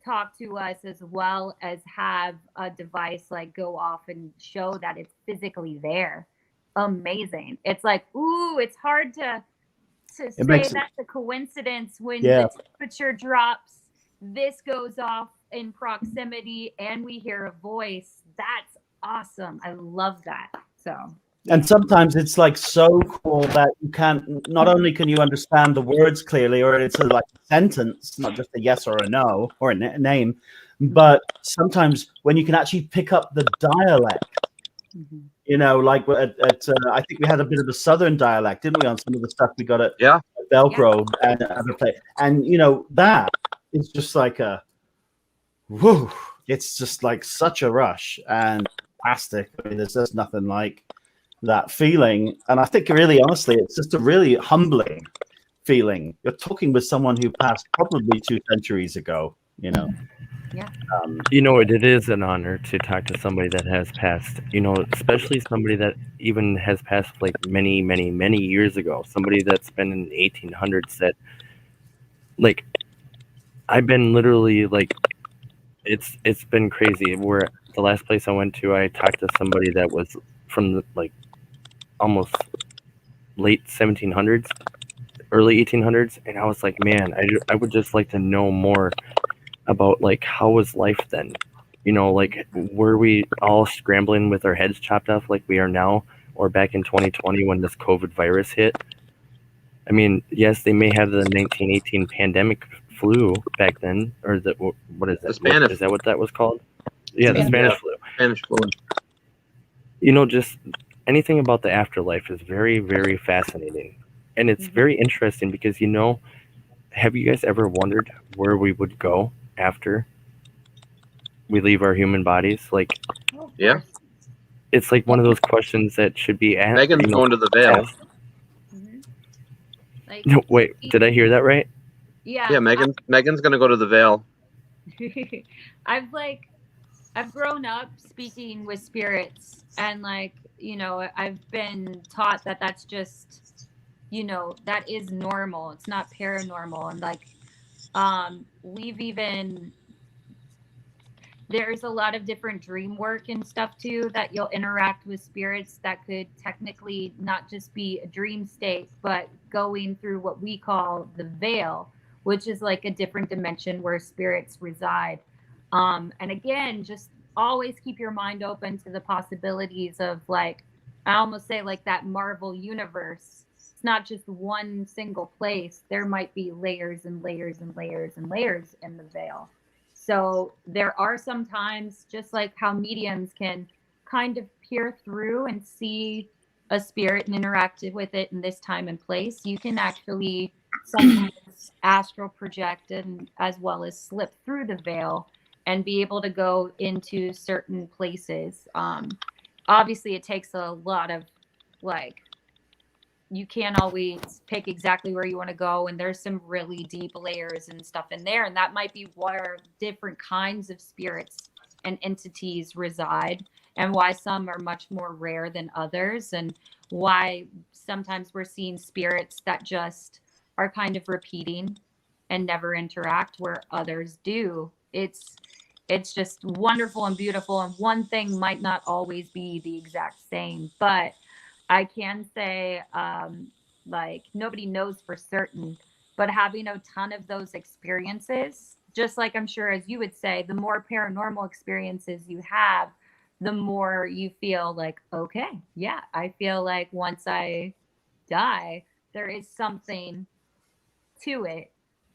talk to us, as well as have a device like go off and show that it's physically there, amazing. It's like, ooh, it's hard to say that's a coincidence when the temperature drops, this goes off in proximity, and we hear a voice. That's awesome. I love that. So. And sometimes it's like so cool that you can't, not only can you understand the words clearly, or it's like a sentence, not just a yes or a no or a name, but sometimes when you can actually pick up the dialect, you know, like I think we had a bit of a Southern dialect, didn't we, on some of the stuff we got at Belgrove and other place. And, you know, that is just like a, whoo, it's just like such a rush and fantastic. I mean, there's just nothing like that feeling. And I think really honestly, it's just a really humbling feeling. You're talking with someone who passed probably 2 centuries ago, you know. You know, it is an honor to talk to somebody that has passed, you know, especially somebody that even has passed like many, many, many years ago. Somebody that's been in the 1800s that, like, I've been literally like, it's been crazy. Where the last place I went to, I talked to somebody that was from the, like, almost late 1700s, early 1800s, and I was like, man, I would just like to know more about, like, how was life then? You know, like, were we all scrambling with our heads chopped off like we are now, or back in 2020 when this COVID virus hit? I mean, yes, they may have the 1918 pandemic flu back then, or what is that? The Spanish. Is that what that was called? Yeah, the Spanish flu. Spanish flu. You know, just anything about the afterlife is very, very fascinating. And it's very interesting because, you know, have you guys ever wondered where we would go after we leave our human bodies? Like, yeah, it's like one of those questions that should be asked. Megan's going to the Vale. Like, no, wait, did I hear that right? Yeah. Megan's going to go to the Vale. I've grown up speaking with spirits, and, like, you know, I've been taught that that's just, you know, that is normal. It's not paranormal. And, like, we've even, there's a lot of different dream work and stuff too, that you'll interact with spirits that could technically not just be a dream state, but going through what we call the veil, which is like a different dimension where spirits reside. And again, just always keep your mind open to the possibilities of, like, I almost say like that Marvel universe. It's not just one single place. There might be layers and layers and layers and layers in the veil. So there are sometimes, just like how mediums can kind of peer through and see a spirit and interact with it in this time and place, you can actually sometimes astral project and as well as slip through the veil and be able to go into certain places. Obviously, it takes a lot of, like, you can't always pick exactly where you want to go, and there's some really deep layers and stuff in there, and that might be where different kinds of spirits and entities reside, and why some are much more rare than others, and why sometimes we're seeing spirits that just are kind of repeating and never interact where others do. It's just wonderful and beautiful, and one thing might not always be the exact same, but I can say, like, nobody knows for certain, but having a ton of those experiences, just like I'm sure as you would say, the more paranormal experiences you have, the more you feel like, okay, yeah, I feel like once I die, there is something to it.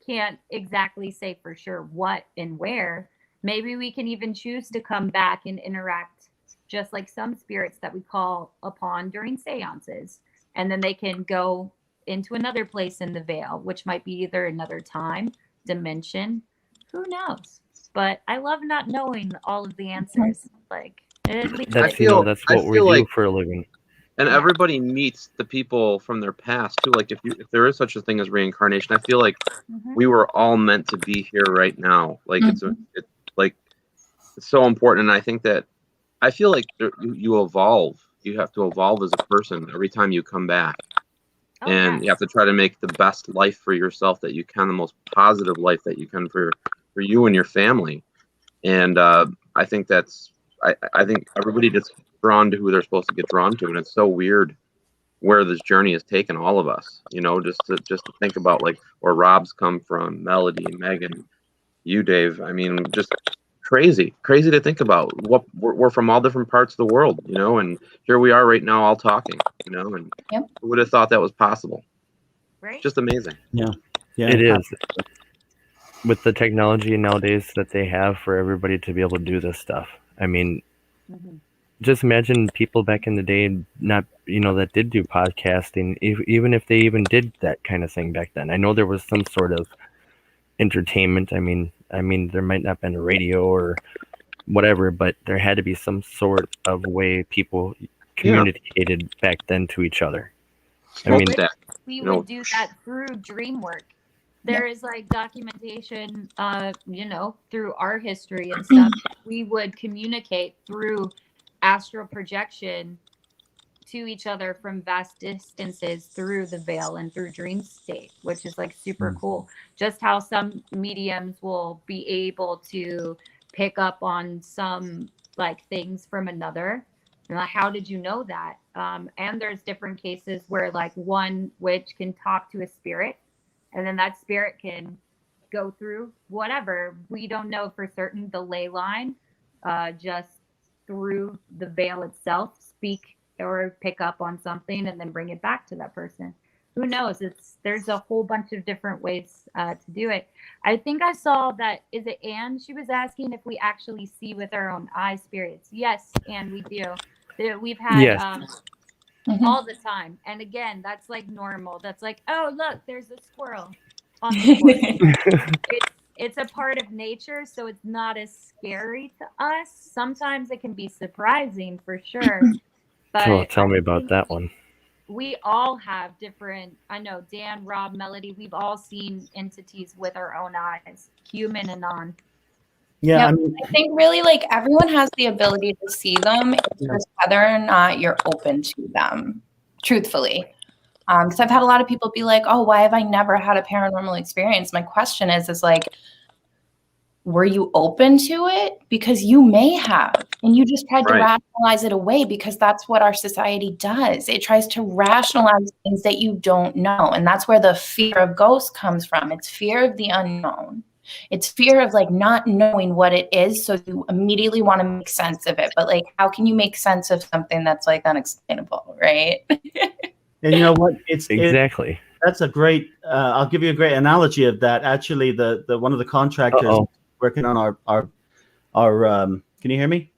Can't exactly say for sure what and where. Maybe we can even choose to come back and interact just like some spirits that we call upon during seances. And then they can go into another place in the veil, which might be either another time, dimension, who knows? But I love not knowing all of the answers. Like, at least That's that's I what we feel do like- for a living. And Yeah. everybody meets the people from their past too. Like if there is such a thing as reincarnation, I feel like Mhm. we were all meant to be here right now. Like it's so important. And I think that I feel like you evolve. You have to evolve as a person every time you come back. Oh, And yes. you have to try to make the best life for yourself that you can, the most positive life that you can for you and your family. And I think I think everybody gets drawn to who they're supposed to get drawn to, and it's so weird where this journey has taken all of us. You know, just to think about like where Rob's come from, Melody, Megan, you, Dave. I mean, just crazy to think about. What we're from all different parts of the world, you know, and here we are right now all talking, you know, and Yep. who would have thought that was possible? Right? Just amazing. Yeah, It is. With the technology nowadays that they have for everybody to be able to do this stuff. I mean, Mhm. just imagine people back in the day, not, that did do podcasting, even if they even did that kind of thing back then. I know there was some sort of entertainment. I mean, there might not have been a radio or whatever, but there had to be some sort of way people communicated back then to each other. Smokestack. We No. would do that through dream work. There is like documentation, through our history and stuff. We would communicate through astral projection to each other from vast distances through the veil and through dream state, which is like super cool. Just how some mediums will be able to pick up on some like things from another. And like, how did you know that? And there's different cases where like one witch can talk to a spirit, and then that spirit can go through whatever. We don't know for certain the ley line, just through the veil itself, speak or pick up on something and then bring it back to that person. Who knows? There's a whole bunch of different ways to do it. I think I saw that, is it Anne? She was asking if we actually see with our own eyes spirits. Yes, Anne, we do. We've had Yes. all the time. And again, that's like normal. That's like, oh, look, there's a squirrel on the porch. It's a part of nature, so it's not as scary to us. Sometimes it can be surprising for sure. But Oh, tell me about that one. We all have different, I know, Dan, Rob, Melody, we've all seen entities with our own eyes, human and non. Yeah, Yep. I think really like everyone has the ability to see them. It's just whether or not you're open to them, truthfully. Because I've had a lot of people be like, oh, why have I never had a paranormal experience? My question is like, were you open to it? Because you may have, and you just tried to Right. rationalize it away, because that's what our society does. It tries to rationalize things that you don't know. And that's where the fear of ghosts comes from. It's fear of the unknown. It's fear of like not knowing what it is. So you immediately want to make sense of it. But like, how can you make sense of something that's like unexplainable, right? And you know what? Exactly. That's a great. I'll give you a great analogy of that. Actually, the one of the contractors working on our can you hear me?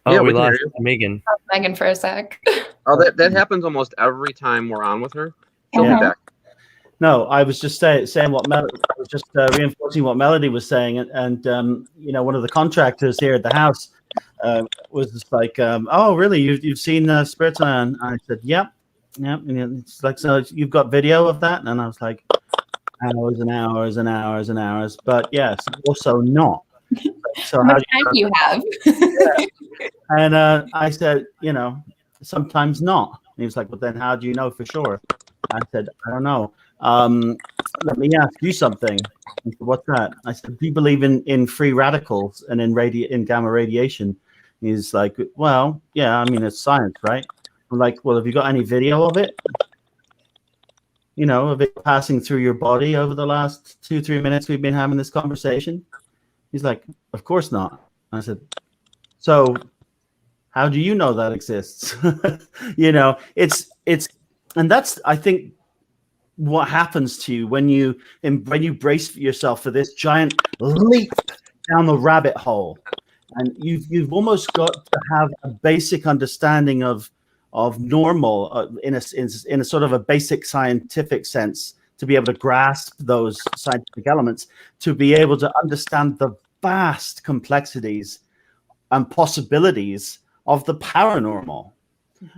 Oh, Yeah, we we can hear lost you. Megan. Megan for a sec. Oh, that happens almost every time we're on with her. She'll be back. No, I was just saying what I was just reinforcing what Melody was saying, and you know, one of the contractors here at the house was just like, "Oh, really? You've seen Spirits?" And I said, "Yep, yep." And it's like, "So you've got video of that?" And I was like, "Hours and hours and hours and hours." But yes, also not. So How much time do you have? And I said, you know, sometimes not. And he was like, "But then how do you know for sure?" I said, "I don't know. Let me ask you something." He said, "What's that?" I said, "Do you believe in free radicals and in gamma radiation?" He's like, "Well, yeah, I mean, it's science, right?" I'm like, "Well, have you got any video of it? You know, of it passing through your body over the last 2-3 minutes we've been having this conversation?" He's like, "Of course not." I said, "So how do you know that exists?" You know, it's and that's, I think, what happens to you when you brace yourself for this giant leap down the rabbit hole, and you've almost got to have a basic understanding of normal in a sort of a basic scientific sense to be able to grasp those scientific elements, to be able to understand the vast complexities and possibilities of the paranormal.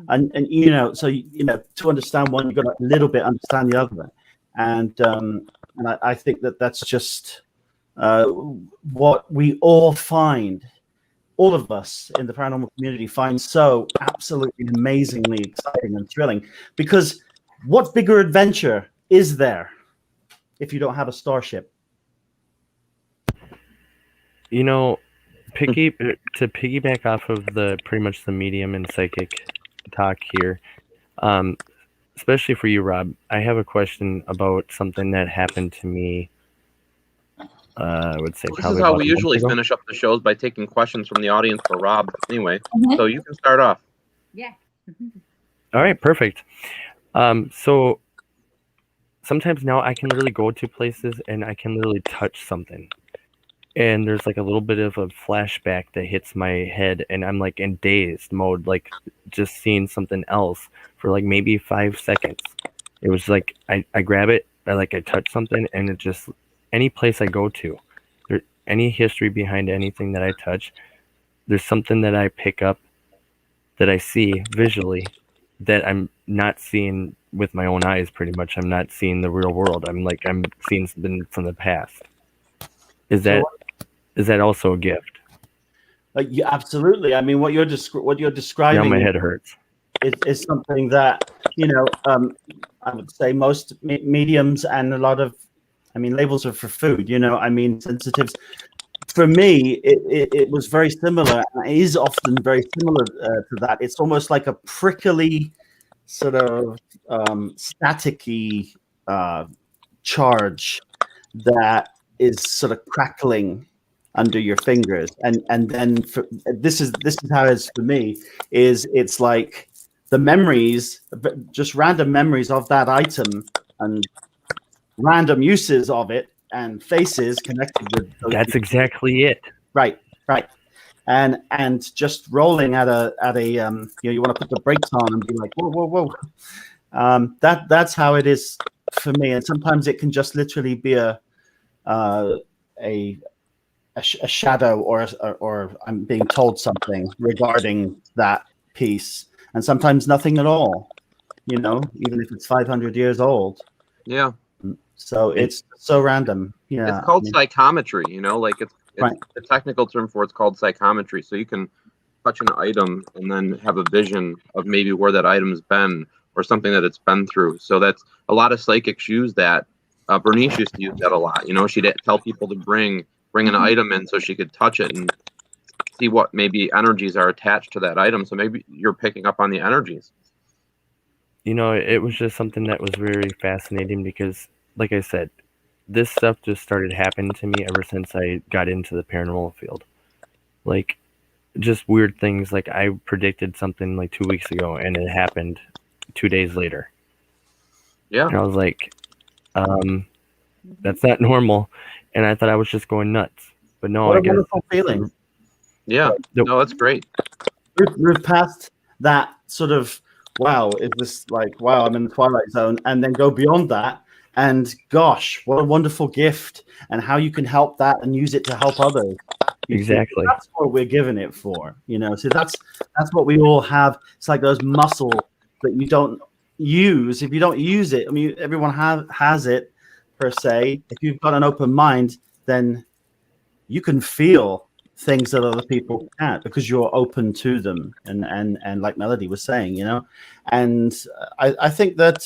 And you know, so you know, to understand one, you've got to a little bit understand the other, and I think that's just what we all find, all of us in the paranormal community find so absolutely amazingly exciting and thrilling. Because what bigger adventure is there if you don't have a starship? You know, to piggyback off of the pretty much the medium and psychic talk here, especially for you, Rob, I have a question about something that happened to me. I would say This probably is how about we a month usually ago. finish up the shows, by taking questions from the audience for Rob. Anyway, so you can start off. Yeah. All right, perfect. So sometimes now I can literally go to places and I can literally touch something, and there's like a little bit of a flashback that hits my head, and I'm like in dazed mode, like just seeing something else for like maybe 5 seconds. It was like I grab it, I touch something, and it just, any place I go to, there, any history behind anything that I touch, there's something that I pick up, that I see visually, that I'm not seeing with my own eyes. Pretty much, I'm not seeing the real world. I'm seeing something from the past. Is that also a gift? Yeah, absolutely. I mean, what you're describing, Now my head hurts. Is something that, you know, I would say most mediums and a lot of, I mean, labels are for food, you know, I mean, sensitives. For me, it was very similar, and it is often very similar to that. It's almost like a prickly, sort of staticky charge that is sort of crackling under your fingers, and then this is how it's for me. It's like the memories, just random memories of that item, and random uses of it, and faces connected with those. That's exactly it. Right. And just rolling at a you know, you want to put the brakes on and be like, whoa. That's how it is for me. And sometimes it can just literally be a shadow, or I'm being told something regarding that piece, and sometimes nothing at all, you know, even if it's 500 years old. Yeah. So it's so random. Yeah. It's called psychometry, you know, like it's Right. the technical term for it's called psychometry. So you can touch an item and then have a vision of maybe where that item's been, or something that it's been through. So that's a lot of psychics use that. Bernice used to use that a lot. You know, she'd tell people to bring bring an item in so she could touch it and see what maybe energies are attached to that item. So maybe you're picking up on the energies. It was just something that was very fascinating because, like I said, this stuff just started happening to me ever since I got into the paranormal field. Like, just weird things. Like, I predicted something like 2 weeks ago, and it happened 2 days later. Yeah. And I was like, that's not normal. And I thought I was just going nuts. But no, What I a guess. wonderful feeling. Yeah. No, that's great. Move past that sort of, wow, is this like, wow, I'm in the Twilight Zone, and then go beyond that. And gosh, what a wonderful gift, and how you can help that and use it to help others. Exactly. That's what we're giving it for, So that's what we all have. It's like those muscles that you don't use. If you don't use it, I mean, everyone has it per se. If you've got an open mind, then you can feel things that other people can't because you're open to them. And like Melody was saying, and I think that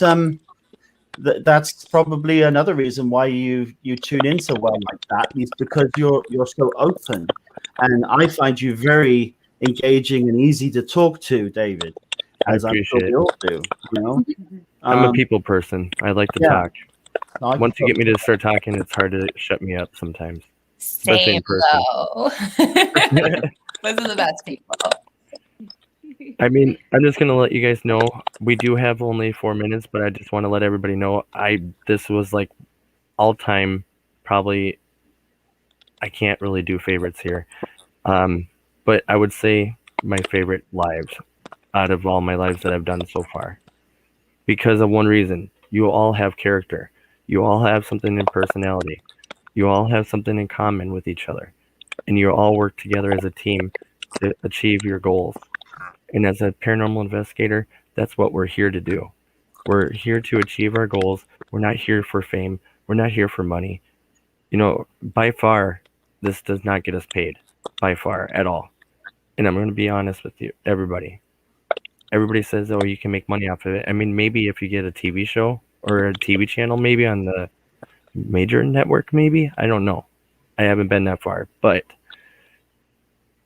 that's probably another reason why you tune in so well like that, is because you're so open. And I find you very engaging and easy to talk to, David, as I'm sure we all do. I'm a people person. I like to talk. Once you get me to start talking, it's hard to shut me up sometimes. Same though. Those are the best people. I mean, I'm just gonna let you guys know we do have only 4 minutes, but I just want to let everybody know this was like all time. Probably, I can't really do favorites here, but I would say my favorite lives out of all my lives that I've done so far, because of one reason: you all have character, you all have something in personality, you all have something in common with each other, and you all work together as a team to achieve your goals. And as a paranormal investigator, that's what we're here to do. We're here to achieve our goals. We're not here for fame. We're not here for money. By far, this does not get us paid. By far, at all. And I'm going to be honest with you, everybody. Everybody says, oh, you can make money off of it. I mean, maybe if you get a TV show or a TV channel, maybe on the major network, maybe. I don't know. I haven't been that far.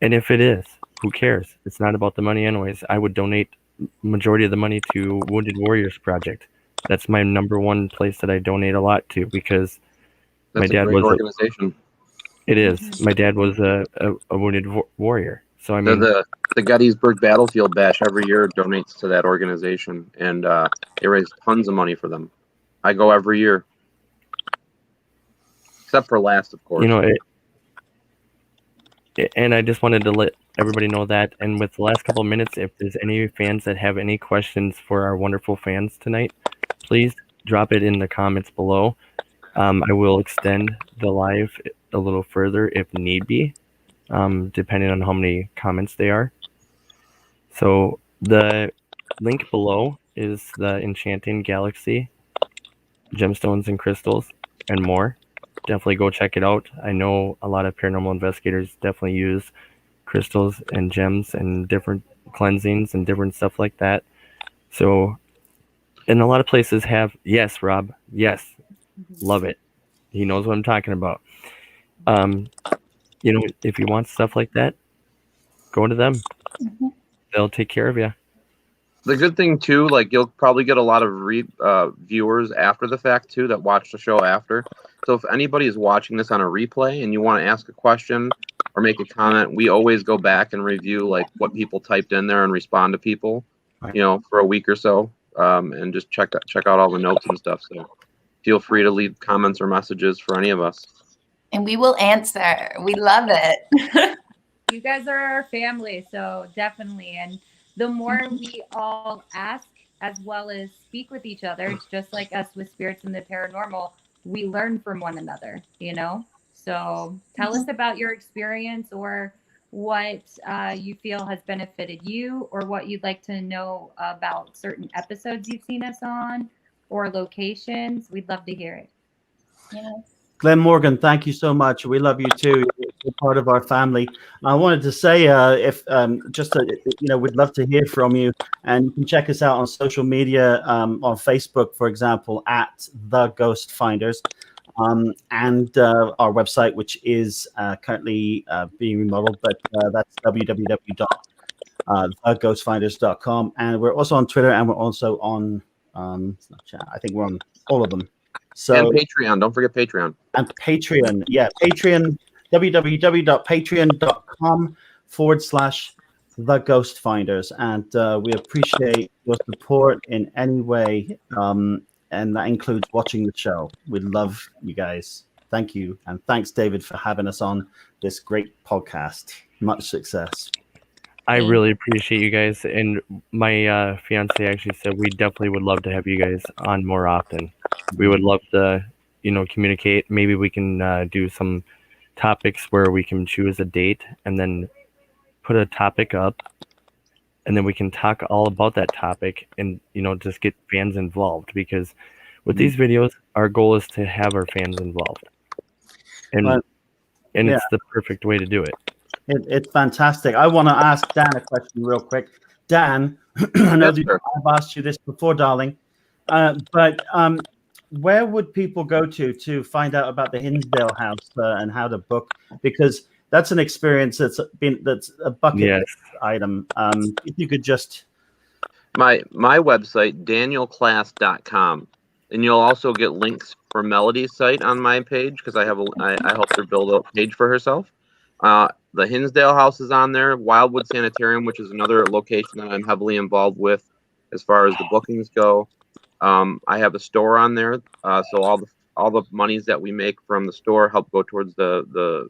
And if it is, who cares? It's not about the money anyways. I would donate majority of the money to Wounded Warriors Project. That's my number one place that I donate a lot to, because my dad was organization. It is. My dad was a wounded warrior. So I mean, the Gettysburg Battlefield Bash every year donates to that organization, and they raise tons of money for them. I go every year, except for last, of course. And I just wanted to let everybody know that. And with the last couple of minutes, if there's any fans that have any questions for our wonderful fans tonight, please drop it in the comments below. I will extend the live a little further if need be, depending on how many comments they are. So the link below is the Enchanting Galaxy, Gemstones and Crystals, and more. Definitely go check it out. I know a lot of paranormal investigators definitely use crystals and gems and different cleansings and different stuff like that. So, and a lot of places have, yes, Rob, yes, love it. He knows what I'm talking about. If you want stuff like that, go to them. They'll take care of you. The good thing too, like you'll probably get a lot of viewers after the fact too that watch the show after. So if anybody is watching this on a replay and you want to ask a question or make a comment, we always go back and review like what people typed in there and respond to people, for a week or so, and just check out all the notes and stuff. So feel free to leave comments or messages for any of us. And we will answer. We love it. You guys are our family, so definitely. And the more we all ask as well as speak with each other, it's just like us with spirits and the paranormal, we learn from one another, So tell us about your experience, or what you feel has benefited you, or what you'd like to know about certain episodes you've seen us on, or locations. We'd love to hear it. Yes. Glenn Morgan, thank you so much. We love you too. You're part of our family. I wanted to say, we'd love to hear from you, and you can check us out on social media, on Facebook, for example, at The Ghost Finders. and our website, which is currently being remodeled, but that's www.theghostfinders.com. And we're also on Twitter, and we're also on Snapchat. I think we're on all of them. So, and Patreon. Don't forget Patreon. And Patreon. Yeah, Patreon, www.patreon.com/The Ghost Finders. And we appreciate your support in any way. And that includes watching the show. We love you guys. Thank you. And thanks, David, for having us on this great podcast. Much success. I really appreciate you guys. And my fiance actually said we definitely would love to have you guys on more often. We would love to, communicate. Maybe we can do some topics where we can choose a date and then put a topic up. And then we can talk all about that topic and, just get fans involved. Because with these videos, our goal is to have our fans involved. And it's the perfect way to do it. It's fantastic. I want to ask Dan a question real quick. Dan, I know that I've asked you this before, darling, but where would people go to find out about the Hinsdale House and how to book? Because that's an experience that's a bucket list item. If you could just my website, danielklase.com, and you'll also get links for Melody's site on my page because I helped her build a page for herself. The Hinsdale House is on there. Wildwood Sanitarium, which is another location that I'm heavily involved with as far as the bookings go. I have a store on there, so all the monies that we make from the store help go towards the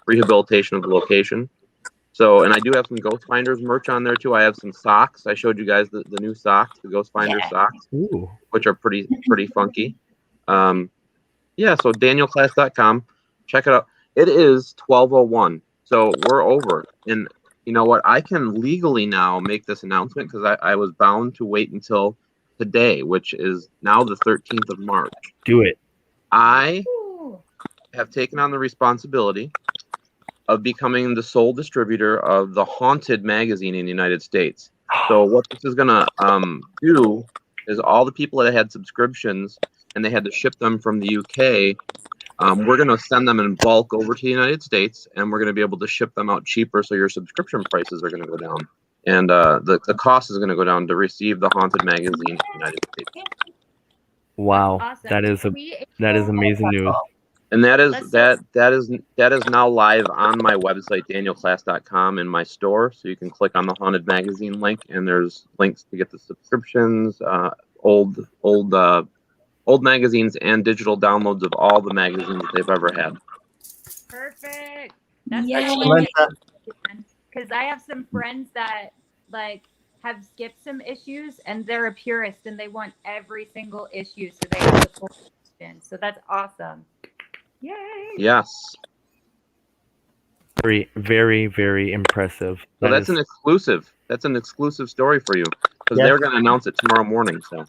rehabilitation of the location. So, and I do have some Ghost Finders merch on there too. I have some socks. I showed you guys the new socks, the Ghost Finder socks, which are pretty funky. So danielklase.com. Check it out. It is 12:01, so we're over. And you know what? I can legally now make this announcement because I was bound to wait until today, which is now the 13th of March. Do it. I have taken on the responsibility of becoming the sole distributor of the Haunted magazine in the United States. So what this is going to do is all the people that had subscriptions and they had to ship them from the UK, we're going to send them in bulk over to the United States, and we're going to be able to ship them out cheaper, so your subscription prices are going to go down. And the cost is going to go down to receive the Haunted magazine in the United States. Wow, Awesome. that is amazing news. And that is now live on my website, danielklase.com, in my store. So you can click on the Haunted magazine link, and there's links to get the subscriptions, old magazines, and digital downloads of all the magazines that they've ever had. Perfect. That's because I have some friends that have skipped some issues, and they're a purist and they want every single issue, so they have the full edition. So that's awesome. Yay! Yes. Very, very, very impressive. So that's an exclusive. That's an exclusive story for you because they're going to announce it tomorrow morning. So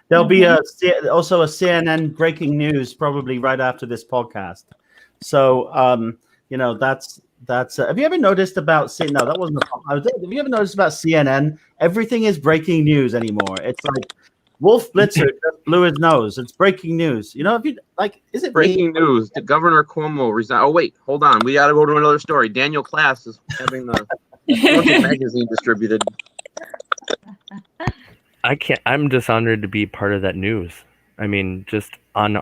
there'll be also a CNN breaking news probably right after this podcast. So that's. Have you ever noticed about CNN? No, that wasn't. Have you ever noticed about CNN? Everything is breaking news anymore. It's like Wolf Blitzer just blew his nose. It's breaking news. If you is it breaking news? The Governor Cuomo resigned. Oh wait, hold on. We got to go to another story. Daniel Klase is having the Haunted magazine distributed. I'm dishonored to be part of that news. I mean, just on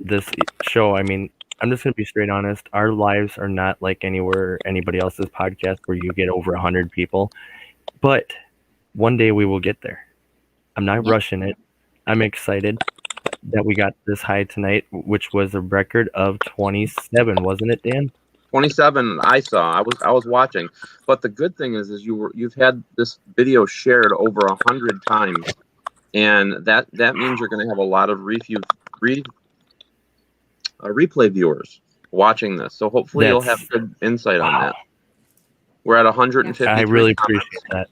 this show. I mean, I'm just gonna be straight honest. Our lives are not like anybody else's podcast where you get over 100 people. But one day we will get there. I'm not rushing it. I'm excited that we got this high tonight, which was a record of 27, wasn't it, Dan? 27. I saw. I was watching. But the good thing is you've had this video shared over 100 times, and that means you're going to have a lot of replay viewers watching this. So hopefully you'll have good insight on that. We're at 150. I really appreciate that.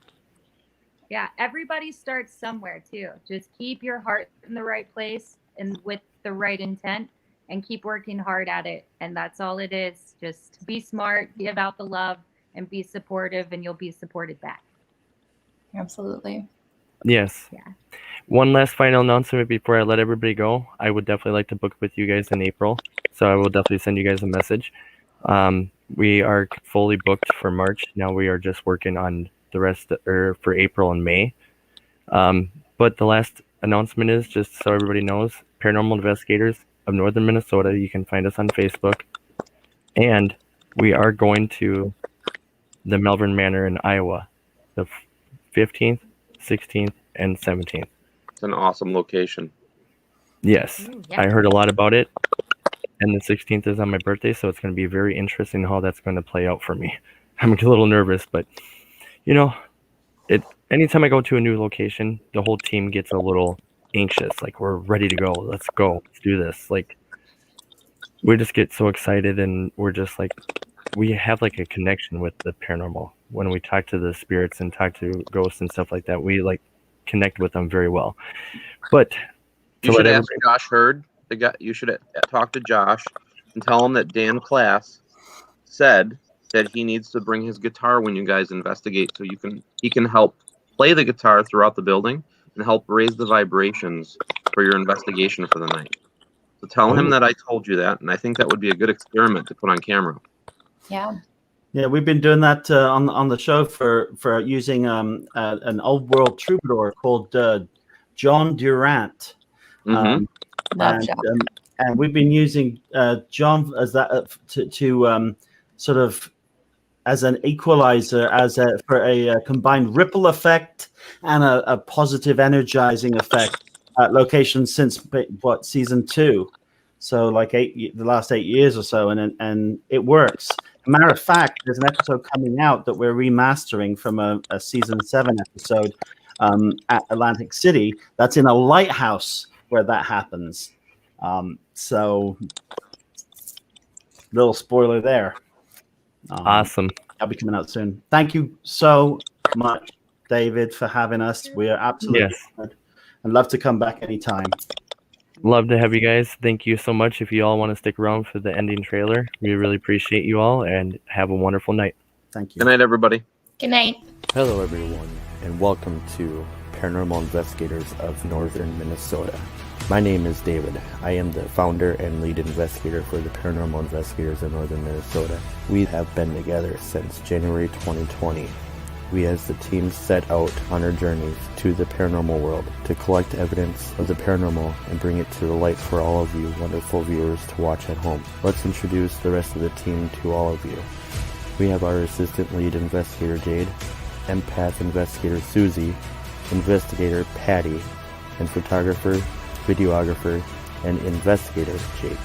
Yeah, everybody starts somewhere too. Just keep your heart in the right place and with the right intent, and keep working hard at it. And that's all it is. Just be smart, give out the love, and be supportive, and you'll be supported back. Absolutely. Yes. Yeah. One last final announcement before I let everybody go. I would definitely like to book with you guys in April, so I will definitely send you guys a message. We are fully booked for March. Now we are just working on the rest for April and May. But the last announcement is, just so everybody knows, Paranormal Investigators of Northern Minnesota. You can find us on Facebook. And we are going to the Melbourne Manor in Iowa, the 15th, 16th, and 17th. It's an awesome location. Yes, Ooh, yeah. I heard a lot about it. And the 16th is on my birthday, so it's going to be very interesting how that's going to play out for me. I'm a little nervous, but, you know, anytime I go to a new location, the whole team gets a little anxious. Like, we're ready to go. Let's go. Let's do this. Like, we just get so excited, and we're just like, we have like a connection with the paranormal. When we talk to the spirits and talk to ghosts and stuff like that, we like connect with them very well. But you should ask Josh Hurd. You should talk to Josh and tell him that Dan Klase said that he needs to bring his guitar when you guys investigate, so he can help play the guitar throughout the building and help raise the vibrations for your investigation for the night. So tell him that I told you that, and I think that would be a good experiment to put on camera. Yeah. Yeah, we've been doing that on the show for using an old world troubadour called John Durant. Love And, John. And we've been using John as that to sort of as an equalizer, for a combined ripple effect and a positive energizing effect at locations since season 2. So like the last 8 years or so, and it works. Matter of fact, there's an episode coming out that we're remastering from a season 7 episode at Atlantic City. That's in a lighthouse where that happens. So little spoiler there. Awesome. I'll be coming out soon. Thank you so much, David, for having us. We are absolutely honored and love to come back anytime. Love to have you guys. Thank you so much. If you all want to stick around for the ending trailer, we really appreciate you all, and have a wonderful night. Thank you. Good night, everybody. Good night. Hello, everyone, and welcome to Paranormal Investigators of Northern Minnesota. My name is David. I am the founder and lead investigator for the Paranormal Investigators of Northern Minnesota. We have been together since January 2020. We as the team set out on our journeys to the paranormal world to collect evidence of the paranormal and bring it to the light for all of you wonderful viewers to watch at home. Let's introduce the rest of the team to all of you. We have our assistant lead investigator Jade, empath investigator Suzie, investigator Patty, and photographer, videographer, and investigator Jake.